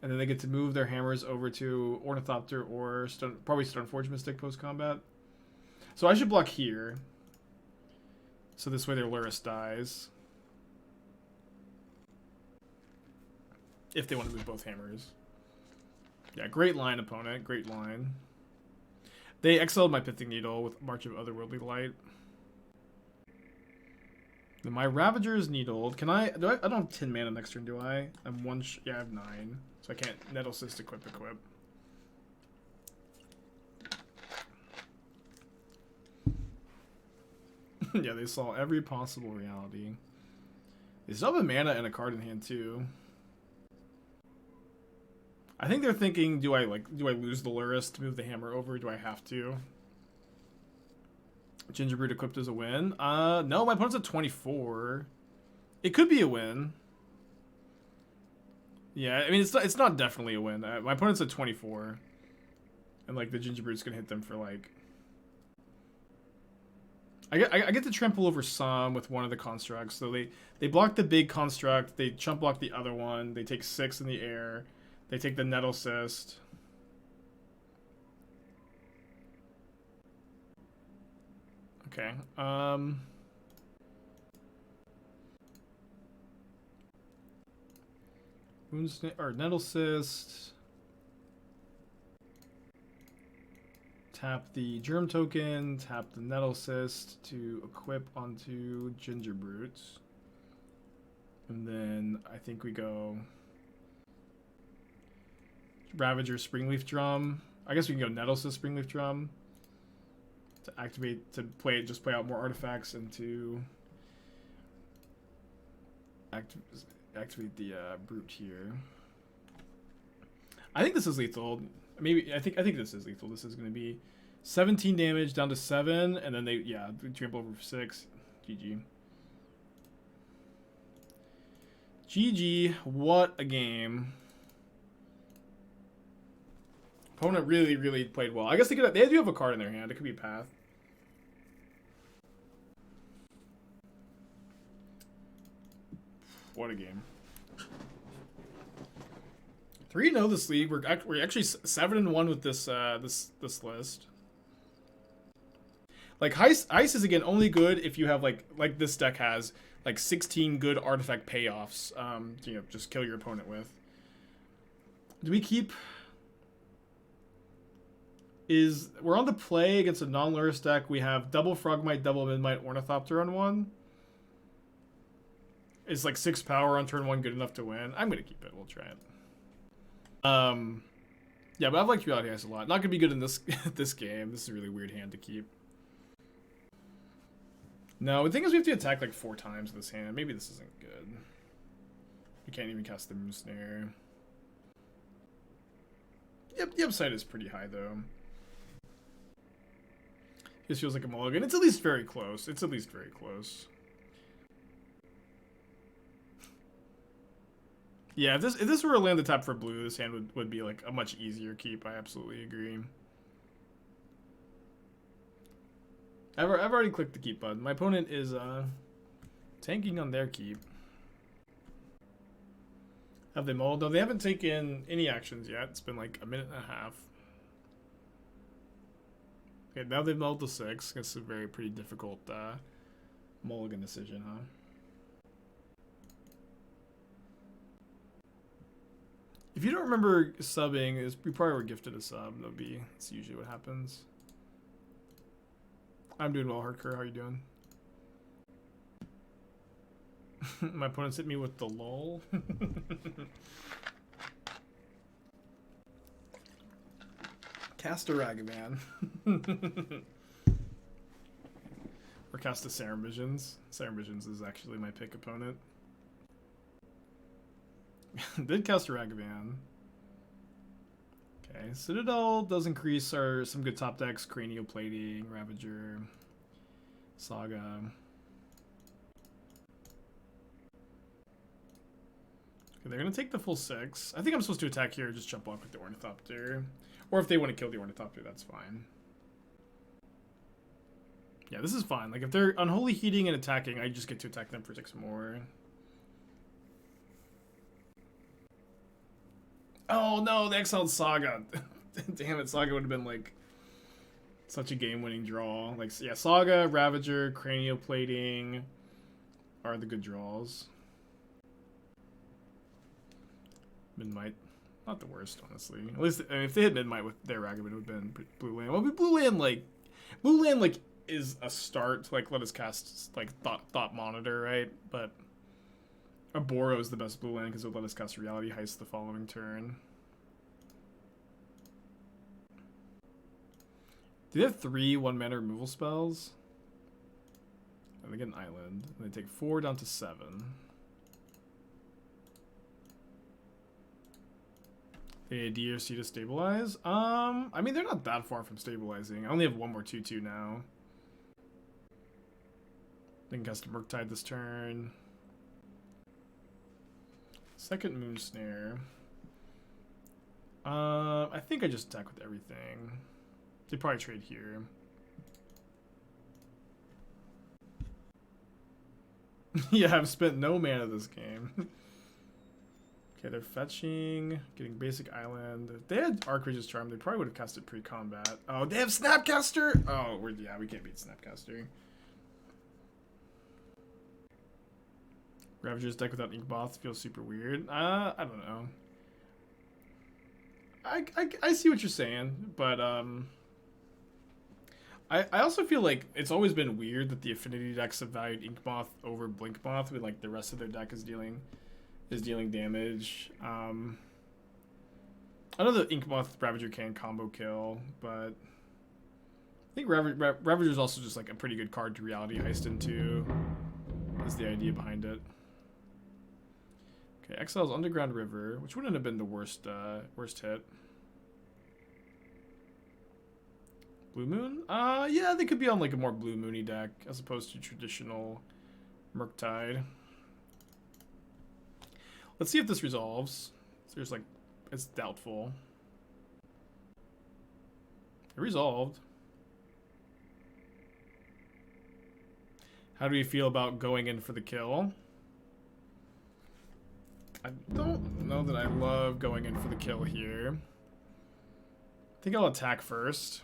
And then they get to move their hammers over to Ornithopter or probably Stoneforge Mystic post-combat. So I should block here. So this way their Luris dies. If they want to move both hammers. Yeah, great line, opponent. Great line. They exiled my Pithing Needle with March of Otherworldly Light. Then my Ravager is needled. Can I don't have 10 mana next turn, do I? I'm yeah, I have 9. So I can't Nettlecyst equip. Yeah, they saw every possible reality. They still have a mana and a card in hand too. I think they're thinking, do I lose the Luris to move the hammer over? Do I have to? Gingerbrute equipped as a win. No, my opponent's at 24. It could be a win. Yeah, I mean it's not definitely a win. My opponent's at 24, and like the Gingerbrute's gonna hit them for like I get to trample over some with one of the constructs. So they block the big construct. They chump block the other one. They take 6 in the air. They take the Nettlecyst. Okay. Moonsnare or Nettlecyst. Tap the Germ token, tap the Nettlecyst to equip onto Gingerbrute. And then I think we go Ravager, Springleaf Drum. I guess we can go Nettlecyst, Springleaf Drum to activate, to play, just play out more artifacts and to activate the Brute here. I think this is lethal. Maybe I think this is lethal. This is going to be 17 damage down to 7, and then they trample over for 6. GG. GG. What a game. Opponent really played well. I guess they do have a card in their hand. It could be Path. What a game. 3-0 this league. We're actually 7-1 with this this list. Like Heist is again only good if you have like this deck has like 16 good artifact payoffs. You know, just kill your opponent with. Do we keep? We're on the play against a non-Lurrus deck. We have double Frogmite, double Memnite, Ornithopter on one. Is like 6 power on turn 1 good enough to win? I'm gonna keep it. We'll try it. Yeah, but I've liked Reality Heist a lot. Not gonna be good in this this game. This is a really weird hand to keep. No, the thing is we have to attack like 4 times this hand. Maybe this isn't good. We can't even cast the Moonsnare. Yep, the upside is pretty high though. This feels like a mulligan. It's at least very close. It's at least very close. Yeah, if this were a land to tap for blue, this hand would be like a much easier keep. I absolutely agree. I've already clicked the keep button. My opponent is tanking on their keep. Have they mulled? No, they haven't taken any actions yet. It's been like a minute and a half. Okay, now they've mulled to 6. It's a very pretty difficult mulligan decision, huh? If you don't remember subbing, we probably were gifted a sub. That's usually what happens. I'm doing well, Hardcore. How are you doing? My opponent's hit me with the lull. Cast a Ragavan. Or cast a Serum Visions. Serum Visions is actually my pick opponent. Did cast a Ragavan. Okay, Citadel does increase some good top decks. Cranial Plating, Ravager, Saga. Okay, they're gonna take the full 6. I think I'm supposed to attack here, just jump block with the Ornithopter. Or if they want to kill the Ornithopter, that's fine. Yeah, this is fine. Like if they're Unholy Heating and attacking, I just get to attack them for 6 more. Oh no, they exiled Saga. Damn it, Saga would have been like such a game-winning draw. Like, yeah, Saga, Ravager, Cranial Plating are the good draws. Memnite, not the worst, honestly. At least I mean, if they had Memnite with their Ragavan, it would have been blue land. Well, blue land like is a start to like let us cast like thought monitor, right? But Oboro is the best blue land because it would let us cast Reality Heist the following turn. Do they have 3 1-mana removal spells? And they get an island. And they take 4 down to 7. They DRC to stabilize? I mean, they're not that far from stabilizing. I only have 1 more 2/2 now. They can cast a Murktide this turn. Second Moonsnare. I think I just attack with everything. They probably trade here. Yeah, I've spent no mana this game. Okay, they're fetching, getting basic island. If they had Archrage's Charm, they probably would have cast it pre-combat. Oh, they have Snapcaster? Oh, we can't beat Snapcaster. Ravager's deck without Inkmoth feels super weird. I don't know. I see what you're saying, but I also feel like it's always been weird that the affinity decks have valued Inkmoth over Blinkmoth when like the rest of their deck is dealing damage. I know the Inkmoth Ravager can combo kill, but I think Ravager is also just like a pretty good card to Reality Heist into. Is the idea behind it. Okay, exiles Underground River, which wouldn't have been the worst hit. Blue Moon? Yeah, they could be on like a more Blue Moony deck as opposed to traditional Murktide. Let's see if this resolves. There's like, it's doubtful. It resolved. How do we feel about going in for the kill? I don't know that I love going in for the kill here. I think I'll attack first.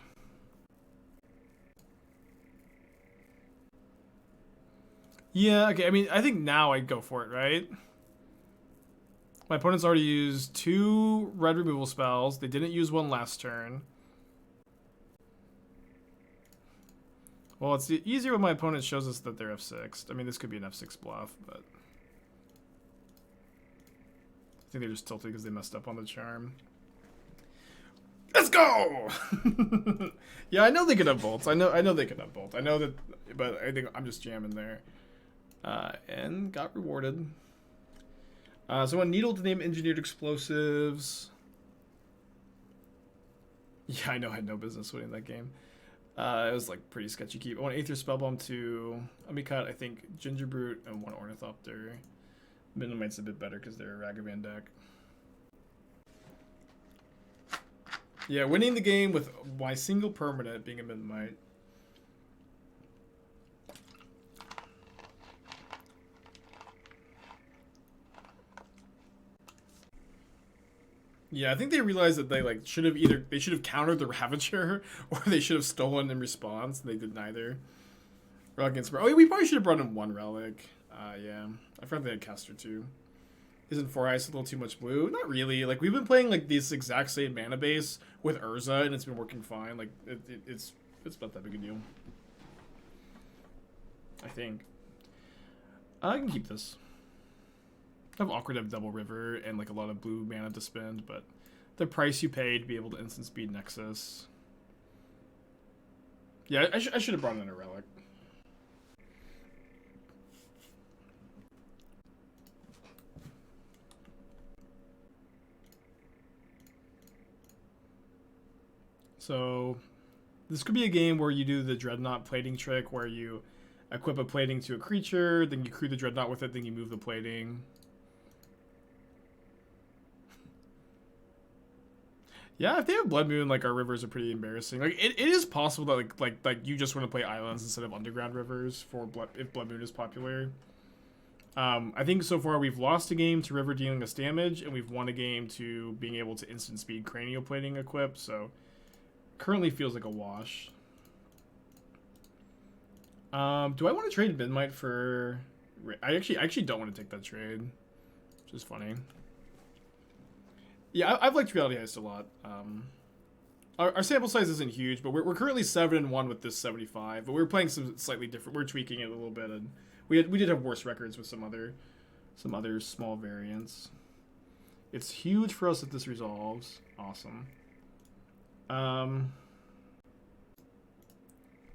Yeah, okay, I mean, I think now I'd go for it, right? My opponent's already used 2 red removal spells. They didn't use one last turn. Well, it's easier when my opponent shows us that they're F6'd. I mean, this could be an F6 bluff, but I think they're just tilted because they messed up on the charm. Let's go! Yeah, I know they could have bolts. I know they could have bolt. I know that, but I think I'm just jamming there. And got rewarded. So I want Needle to name engineered explosives. Yeah, I know I had no business winning that game. It was like pretty sketchy keep. I want Aether Spellbomb to let me cut, I think, Gingerbrute and 1 Ornithopter. Memnite's a bit better because they're a Ragavan deck. Yeah, winning the game with my single permanent being a Memnite. Yeah, I think they realized that they like should have countered the Ravager or they should have stolen in response, and they did neither. Relic against we probably should have brought in 1 relic. Yeah. I forgot they had caster 2. Isn't 4 ice a little too much blue? Not really. Like we've been playing like this exact same mana base with Urza and it's been working fine. Like it's not that big a deal. I think. I can keep this. I have awkward to have double river and like a lot of blue mana to spend, but the price you pay to be able to instant speed Nexus. Yeah, I should have brought in a relic. So this could be a game where you do the Dreadnought plating trick where you equip a plating to a creature, then you crew the Dreadnought with it, then you move the plating. Yeah, if they have Blood Moon, like our rivers are pretty embarrassing. Like it is possible that like you just want to play islands instead of underground rivers for if Blood Moon is popular. I think so far we've lost a game to river dealing us damage, and we've won a game to being able to instant speed Cranial Plating equip. So currently feels like a wash. Do I want to trade Memnite for? I actually don't want to take that trade, which is funny. Yeah, I've liked Reality Heist a lot. Our sample size isn't huge, but we're currently 7-1 with this 75. But we're playing some slightly different. We're tweaking it a little bit, and we did have worse records with some other small variants. It's huge for us that this resolves. Awesome. Yeah,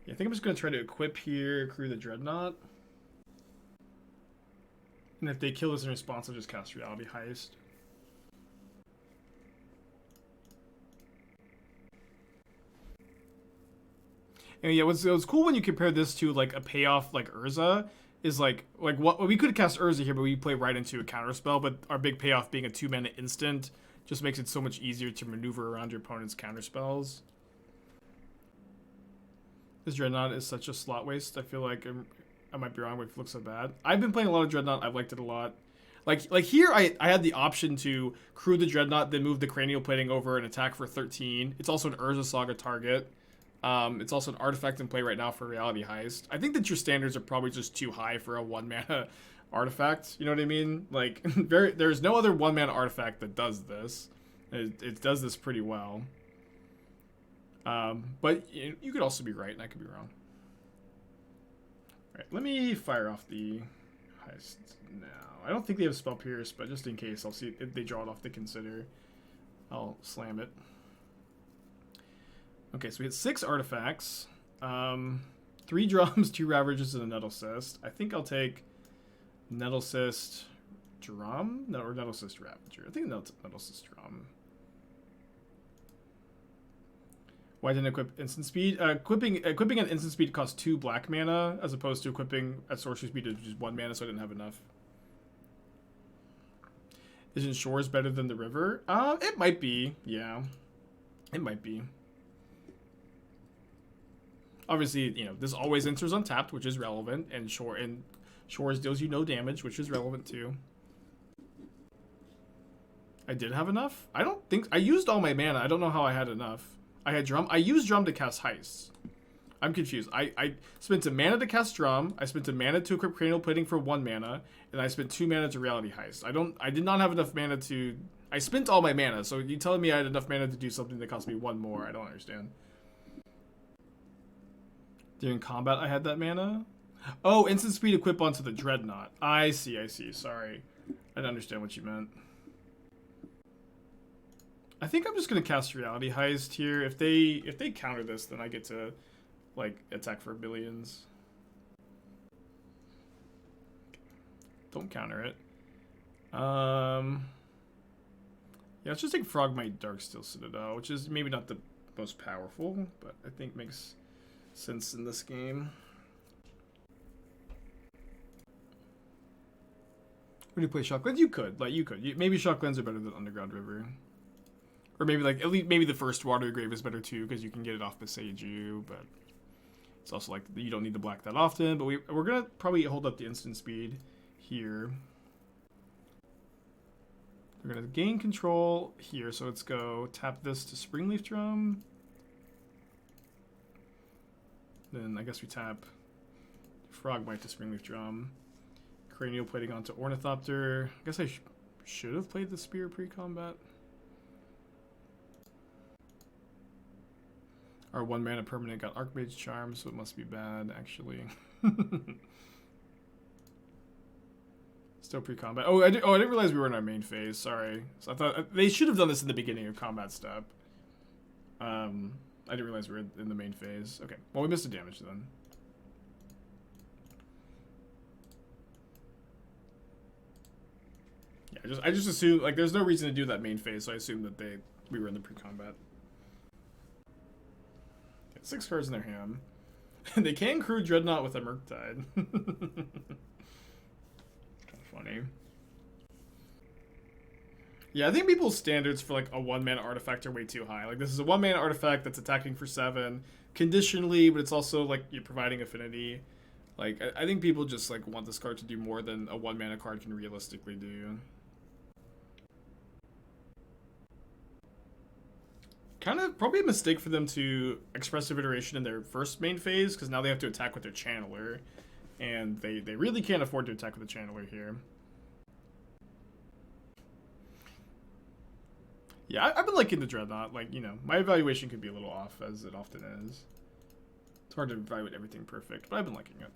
I think I'm just gonna try to equip here, crew the Dreadnought, and if they kill us in response, I'll just cast Reality Heist. And yeah, what's cool when you compare this to like a payoff like Urza is like what we could cast Urza here, but we play right into a counterspell. But our big payoff being a 2-mana instant just makes it so much easier to maneuver around your opponent's counterspells. This Dreadnought is such a slot waste. I feel like I might be wrong, but it looks so bad. I've been playing a lot of Dreadnought. I've liked it a lot. Like here, I had the option to crew the Dreadnought, then move the Cranial Plating over and attack for 13. It's also an Urza Saga target. It's also an artifact in play right now for Reality Heist. I think that your standards are probably just too high for a 1-mana artifact. You know what I mean? Like, there's no other 1-mana artifact that does this. It does this pretty well. But you could also be right, and I could be wrong. All right, let me fire off the Heist now. I don't think they have Spell Pierce, but just in case, I'll see if they draw it off to consider. I'll slam it. Okay, so we had 6 artifacts. 3 drums, 2 Ravagers, and a Nettlecyst. I think I'll take Nettlecyst Drum? No, or Nettlecyst Ravager. I think Nettlecyst Drum. Why didn't equip instant speed? Equipping an instant speed costs 2 black mana, as opposed to equipping at sorcery speed is just 1 mana, so I didn't have enough. Isn't Shores better than the river? It might be. Yeah, it might be. Obviously, you know, this always enters untapped, which is relevant, and Shores deals you no damage, which is relevant too. I did have enough? I don't think... I used all my mana. I don't know how I had enough. I had Drum. I used Drum to cast Heist. I'm confused. I spent a mana to cast Drum. I spent a mana to equip Cranial Plating for 1 mana. And I spent 2 mana to Reality Heist. I did not have enough mana to... I spent all my mana. So you telling me I had enough mana to do something that cost me 1 more? I don't understand. During combat, I had that mana? Oh, instant speed equip onto the Dreadnought. I see. Sorry. I didn't understand what you meant. I think I'm just gonna cast Reality Heist here. If they counter this, then I get to like attack for billions. Don't counter it. Yeah, let's just take Frogmite Darksteel Citadel, which is maybe not the most powerful, but I think makes sense in this game. When you play Shocklands, you could. Maybe Shocklands are better than Underground River. Or maybe like, at least maybe the first Water Grave is better too, because you can get it off Beseiju, but it's also like, you don't need to black that often, but we're gonna probably hold up the instant speed here. We're gonna gain control here, so let's go tap this to Springleaf Drum. Then I guess we tap Frogmite to Springleaf Drum. Cranial Plating onto Ornithopter. I guess I should have played the Spear pre-combat. Our 1 mana permanent got Archmage Charm, so it must be bad, actually. Still pre-combat. Oh, I didn't realize we were in our main phase. Sorry. So I thought they should have done this in the beginning of combat step. I didn't realize we were in the main phase. Okay. Well, we missed a damage then. Yeah, I just assumed, like, there's no reason to do that main phase, so I assumed that we were in the pre-combat. 6 cards in their hand. They can crew Dreadnought with a Murktide. Kind of funny. Yeah, I think people's standards for like a 1-mana artifact are way too high. Like, this is a 1-mana artifact that's attacking for 7 conditionally, but it's also like you're providing affinity. Like, I think people just like want this card to do more than a 1-mana card can realistically do. Kind of probably a mistake for them to Expressive Iteration in their first main phase, because now they have to attack with their Channeler, and they really can't afford to attack with the Channeler here. Yeah, I've been liking the Dreadnought. Like, you know, my evaluation could be a little off, as it often is. It's hard to evaluate everything perfect, but I've been liking it.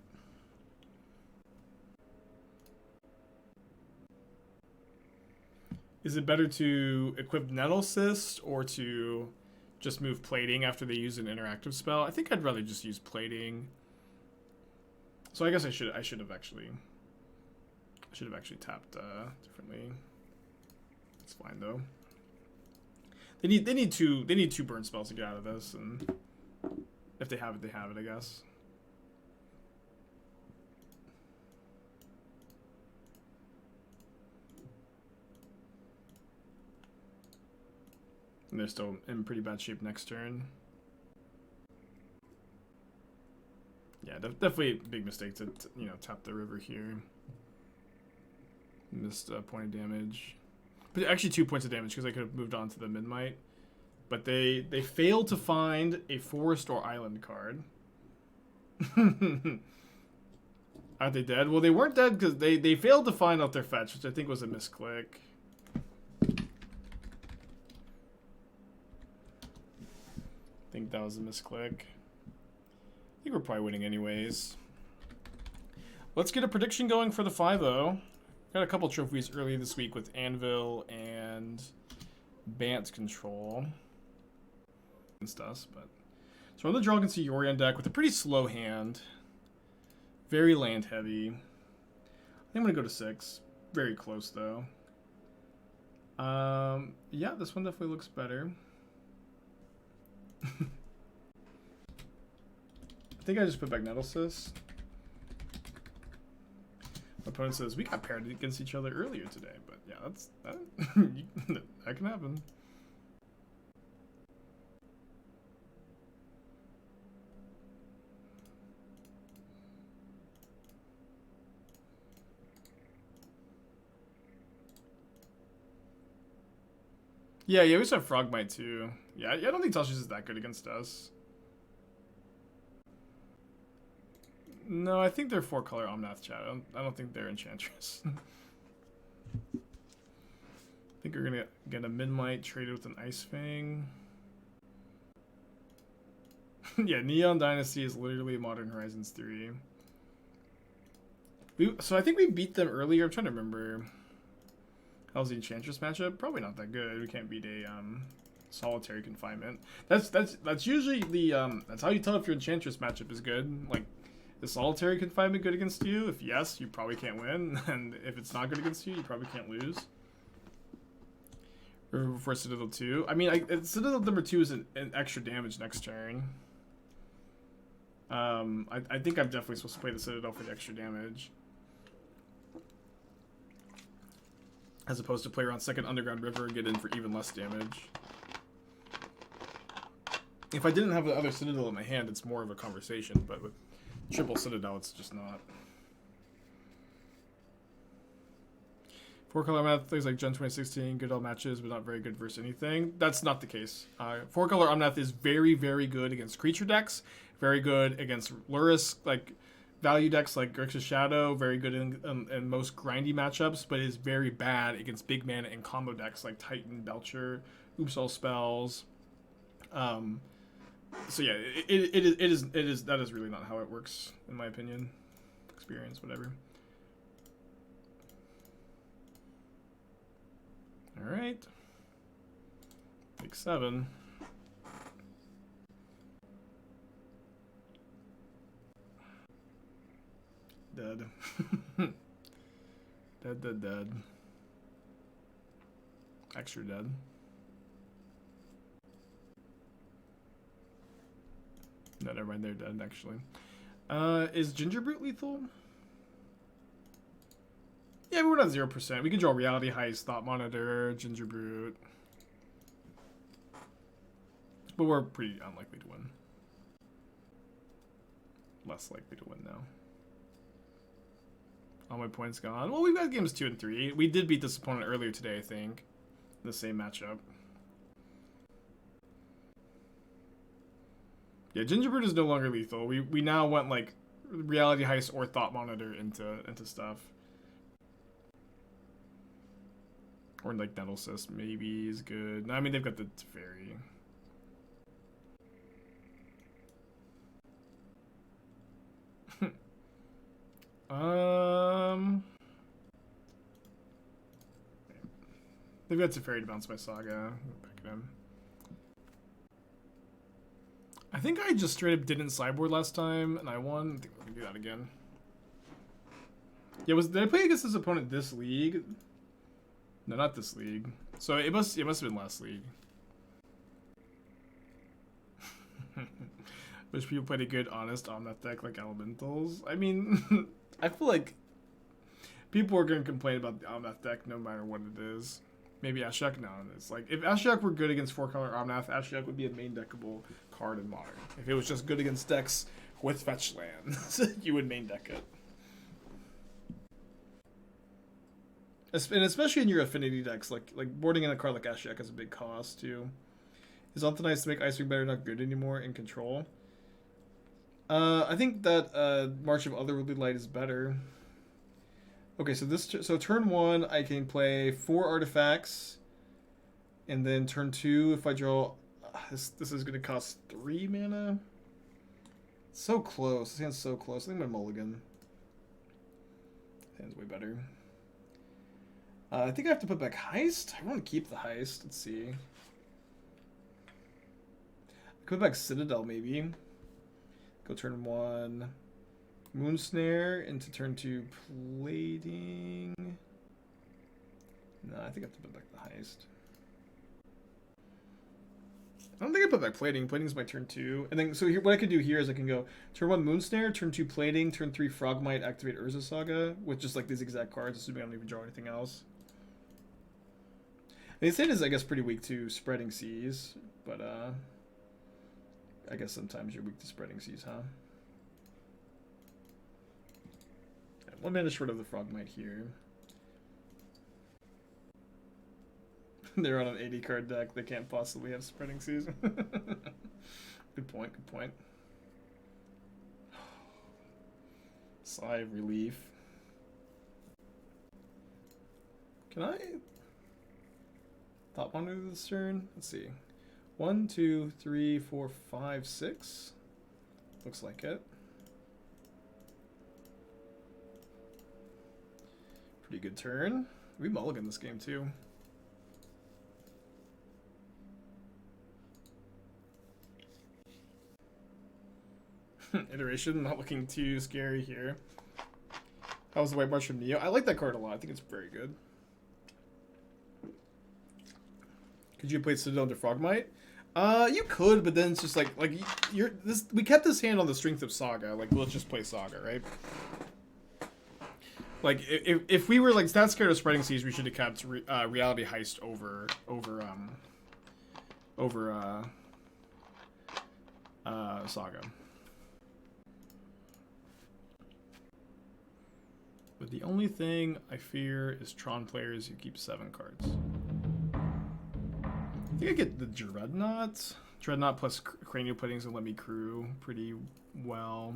Is it better to equip Nettlecyst or to just move Plating after they use an interactive spell? I think I'd rather just use Plating. So I guess I should have actually tapped differently. It's fine though. They need two burn spells to get out of this, and if they have it, they have it, I guess. And they're still in pretty bad shape next turn. Yeah, definitely a big mistake to you know, tap the river here. Missed a point of damage. But actually 2 points of damage because I could have moved on to the Memnite. But they failed to find a forest or island card. Aren't they dead? Well, they weren't dead because they failed to find out their fetch, which I think was a misclick. I think that was a misclick. I think we're probably winning anyways. Let's get a prediction going for the 5-0. Got a couple trophies early this week with Anvil and Bant Control against us, but so on the Dragon Sea Yorion deck with a pretty slow hand, very land heavy. I think I'm gonna go to 6. Very close though. Yeah, this one definitely looks better. I think I just put back Nettlecyst. My opponent says we got paired against each other earlier today, but yeah, that can happen. Yeah, we also have Frogmite too. Yeah, I don't think Tasha's is that good against us. No, I think they're 4-color Omnath chat. I don't think they're Enchantress. I think we're gonna get a Memnite traded with an Ice Fang. Yeah, Neon Dynasty is literally Modern Horizons 3. So I think we beat them earlier. I'm trying to remember. How's the Enchantress matchup? Probably not that good. We can't beat a solitary confinement. That's usually the that's how you tell if your Enchantress matchup is good. Like, is solitary confinement good against you? If yes, you probably can't win, and if it's not good against you, you probably can't lose. River before Citadel 2. I mean, Citadel number 2 is an extra damage next turn. I think I'm definitely supposed to play the Citadel for the extra damage, as opposed to play around second Underground River and get in for even less damage. If I didn't have the other Citadel in my hand, it's more of a conversation, but with triple Citadel, it's just not. 4-color Omnath plays like Gen 2016, good all matches, but not very good versus anything. That's not the case. 4-color Omnath is very, very good against creature decks, very good against Lurrus, like value decks like Grixis Shadow, very good in most grindy matchups, but is very bad against big mana and combo decks like Titan, Belcher, Oops All Spells. So yeah, it is that is really not how it works in my opinion. Experience, whatever. All right, pick 7. Dead. Dead. Extra dead. No, never mind, they're dead, actually. Is Gingerbrute lethal? Yeah, we're not 0%. We can draw Reality Heist, Thought Monitor, Gingerbrute. But we're pretty unlikely to win. Less likely to win now. All my points gone. Well, we've got games 2 and 3. We did beat this opponent earlier today, I think. The same matchup. Yeah, Gingerbrute is no longer lethal. We now went like Reality Heist or Thought Monitor into stuff. Or like Nettlecyst maybe is good. No, I mean they've got the Teferi. They've got Teferi to bounce my Saga. Back at him. I think I just straight up didn't sideboard last time and I won. I think we're gonna do that again. Yeah, did I play against this opponent this league? No, not this league. So it must have been last league. Wish people played a good, honest Omnath deck like Elementals. I mean, I feel like people are going to complain about the Omnath deck no matter what it is. Maybe Ashiok? No, it's like, if Ashiok were good against 4-color Omnath, Ashiok would be a main deckable card in Modern. If it was just good against decks with fetch lands, you would main deck it. And especially in your affinity decks, like boarding in a card like Ashiok has a big cost too. Is Nice to make Ice Ring better not good anymore in control? I think that March of Otherworldly Light is better. Okay, so turn 1 I can play 4 artifacts, and then turn 2 if I draw. This is gonna cost 3 mana. So close. This hand's so close. I think my mulligan. This hand's way better. I think I have to put back Heist. I want to keep the Heist. Let's see. Put back Citadel maybe. Go turn 1. Moonsnare into turn 2 Plating. No, I think I have to put back the Heist. I don't think I put back Plating. Plating is my turn 2. And then, so here, what I can do here is I can go turn 1 Moonsnare, turn 2 Plating, turn 3 Frogmite, activate Urza Saga with just like these exact cards, assuming I don't even draw anything else. And this hand is, I guess, pretty weak to Spreading Seas, but I guess sometimes you're weak to Spreading Seas, huh? Yeah, 1 mana short of the Frogmite here. They're on an 80 card deck. They can't possibly have Spreading Seas. Good point, good point. Sigh of relief. Can I top monitor this turn? Let's see. 1, 2, 3, 4, 5, 6. Looks like it. Pretty good turn. We mulligan this game too. Iteration, not looking too scary here. That was the White March from Neo. I like that card a lot. I think it's very good. Could you play Citadel into Frogmite? You could, but then it's just like you're this. We kept this hand on the strength of Saga. Like, let's just play Saga, right? Like, if we were like that scared of Spreading Seas, we should have kept Reality Heist over Saga. But the only thing I fear is Tron players who keep 7 cards. I think I get the Dreadnought. Dreadnought plus Cranial Plating and let me crew pretty well.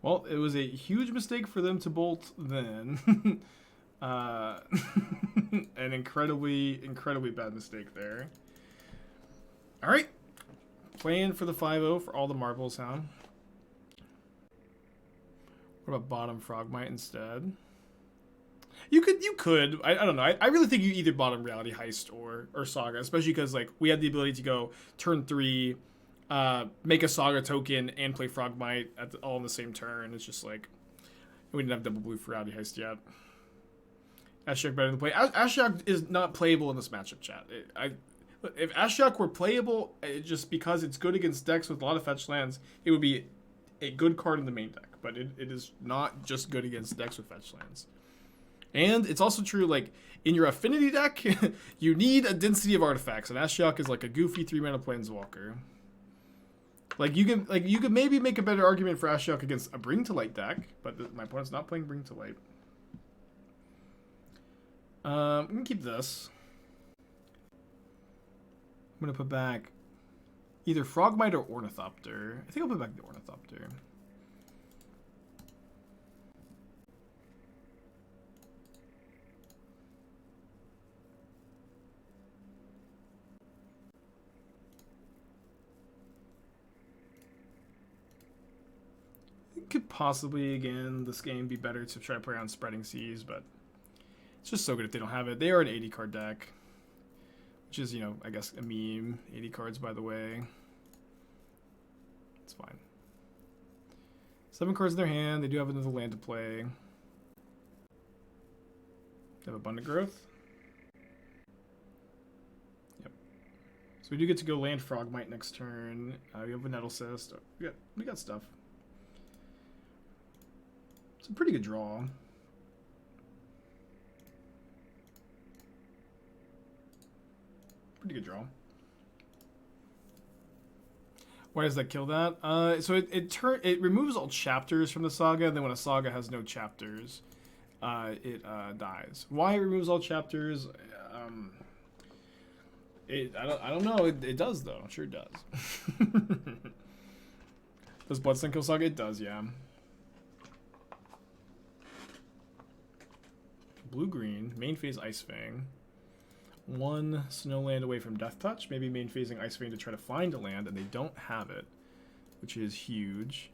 Well, it was a huge mistake for them to bolt then. An incredibly bad mistake there. All right. Playing for the 5-0 for all the marbles, huh? What about bottom Frogmite instead? You could. I don't know. I really think you either bottom Reality Heist or Saga, especially because like we had the ability to go turn 3, make a Saga token and play Frogmite all in the same turn. It's just like we didn't have double blue for Reality Heist yet. Ashiok better than play. Ashiok is not playable in this matchup, chat. If Ashiok were playable, just because it's good against decks with a lot of fetch lands, it would be a good card in the main deck. But it is not just good against decks with fetch lands. And it's also true, like, in your affinity deck, you need a density of artifacts, and Ashiok is like a goofy 3-mana planeswalker. Like, you can maybe make a better argument for Ashiok against a Bring to Light deck, but my opponent's not playing Bring to Light. I'm gonna keep this. I'm gonna put back either Frogmite or Ornithopter. I think I'll put back the Ornithopter. It could possibly, again, this game be better to try to play around Spreading Seas, but it's just so good if they don't have it. They are an 80 card deck. Which is, you know, I guess a meme. 80 cards, by the way. It's fine. 7 cards in their hand. They do have another land to play. They have Abundant Growth. Yep. So we do get to go land Frogmite next turn. We have a Nettlecyst. We got stuff. It's a pretty good draw. Pretty good draw. Why does that kill that? So it removes all chapters from the saga, and then when a saga has no chapters, it dies. Why it removes all chapters? I don't know. It does though. Sure it does. Does Bloodstone kill Saga? It does, yeah. Blue-green. Main phase Ice Fang. 1 snow land away from Death Touch. Maybe main phasing Ice Fang to try to find a land, and they don't have it, which is huge.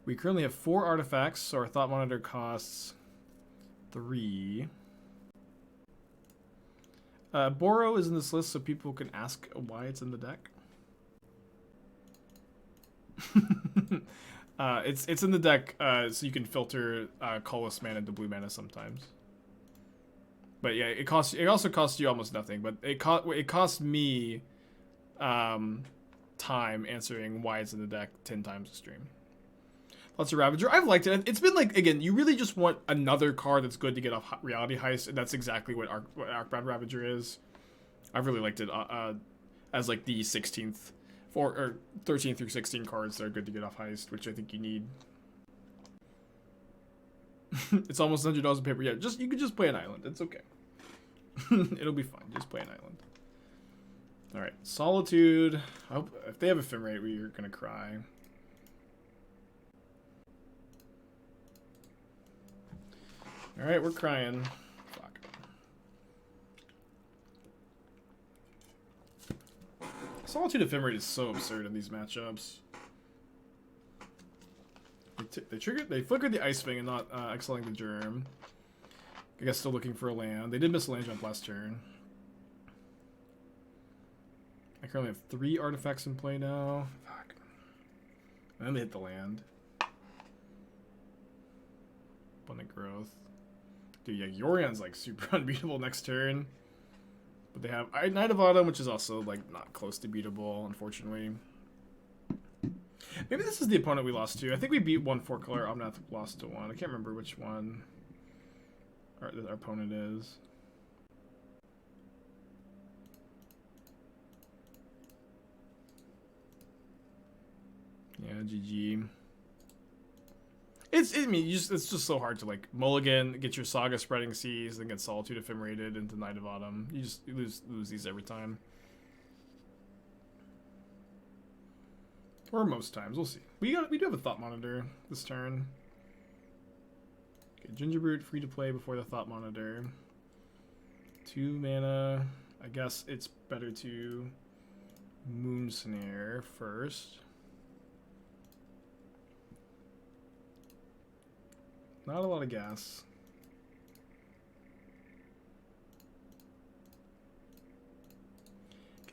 We currently have 4 artifacts, so our Thought Monitor costs 3. Oboro is in this list, so people can ask why it's in the deck. It's in the deck so you can filter colorless mana into blue mana sometimes. But yeah, it also costs you almost nothing. But it cost me time answering why it's in the deck 10 times a stream. Lots of Ravager. I've liked it. It's been like, again, you really just want another card that's good to get off Reality Heist, and that's exactly what Arcbound Ravager is. I've really liked it as like the 16th or 13 through 16 cards that are good to get off Heist, which I think you need. It's almost $100 a paper. Yeah, you can just play an island. It's okay. It'll be fine. Just play an island. All right, Solitude. I hope if they have Ephemerate, we're gonna cry. All right, we're crying. Fuck. Solitude Ephemerate is so absurd in these matchups. They flickered the Ice Fang and not exiling the Germ. I guess still looking for a land. They did miss a land jump last turn. I currently have 3 artifacts in play now. Fuck. And then they hit the land. Abundant Growth. Dude, yeah, Yorion's like super unbeatable next turn. But they have Knight of Autumn, which is also like not close to beatable, unfortunately. Maybe this is the opponent we lost to. I think we beat 1 4-color Omnath, lost to 1. I can't remember which one our opponent is. Yeah, GG. I mean, it's just so hard to like mulligan, get your Saga Spreading Seas, then get Solitude Ephemerated into Knight of Autumn. You lose these every time. Or most times, we'll see. We do have a Thought Monitor this turn. Okay, Gingerbrute free to play before the Thought Monitor. 2 mana. I guess it's better to Moonsnare first. Not a lot of gas.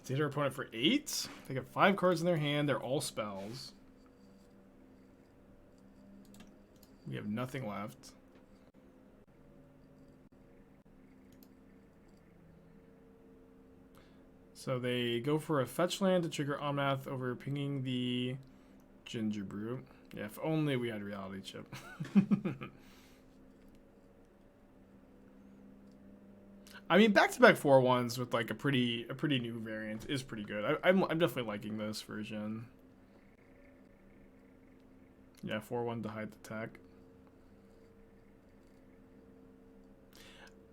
Can hit our opponent for 8. They got 5 cards in their hand. They're all spells. We have nothing left. So they go for a fetch land to trigger Omnath over pinging the Gingerbrute. Yeah, if only we had Reality Chip. I mean, back-to-back 4/1s with like a pretty new variant is pretty good. I'm definitely liking this version. Yeah, 4/1 to hide the tech.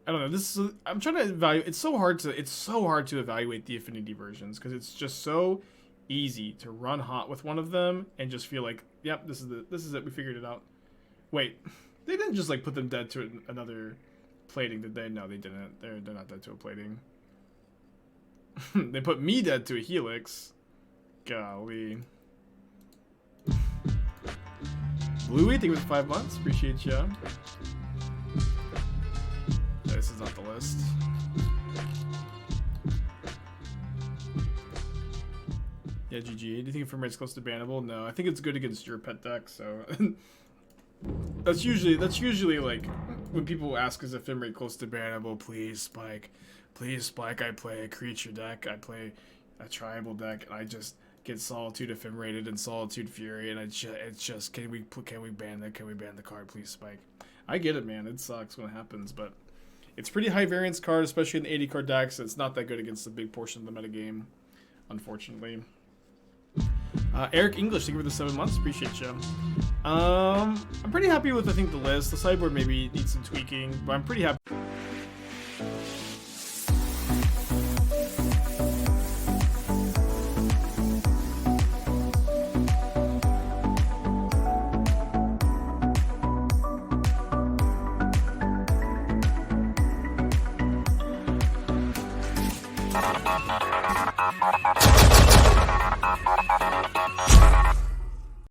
I don't know. This is I'm trying to evaluate. It's so hard to evaluate the affinity versions because it's just so easy to run hot with one of them and just feel like, yep, this is it. We figured it out. Wait, they didn't just like put them dead to another plating, did they? No, they didn't. They're not dead to a plating. They put me dead to a helix. Golly. Bluey, thank you for 5 months. Appreciate you. This is not the list. Yeah, GG. Do you think Ephemerate's close to bannable? No, I think it's good against your pet deck, so that's usually like when people ask is Ephemerate close to bannable, please spike. Please spike. I play a creature deck, I play a tribal deck, and I just get Solitude Ephemerated and Solitude Fury, and it's just can we ban that? Can we ban the card? Please spike. I get it, man. It sucks when it happens, but It's pretty high variance card, especially in the 80 card decks. It's not that good against the big portion of the metagame, unfortunately. Eric English, thank you for the 7 months. Appreciate you. I'm pretty happy with, I think, the list. The sideboard maybe needs some tweaking, but I'm pretty happy.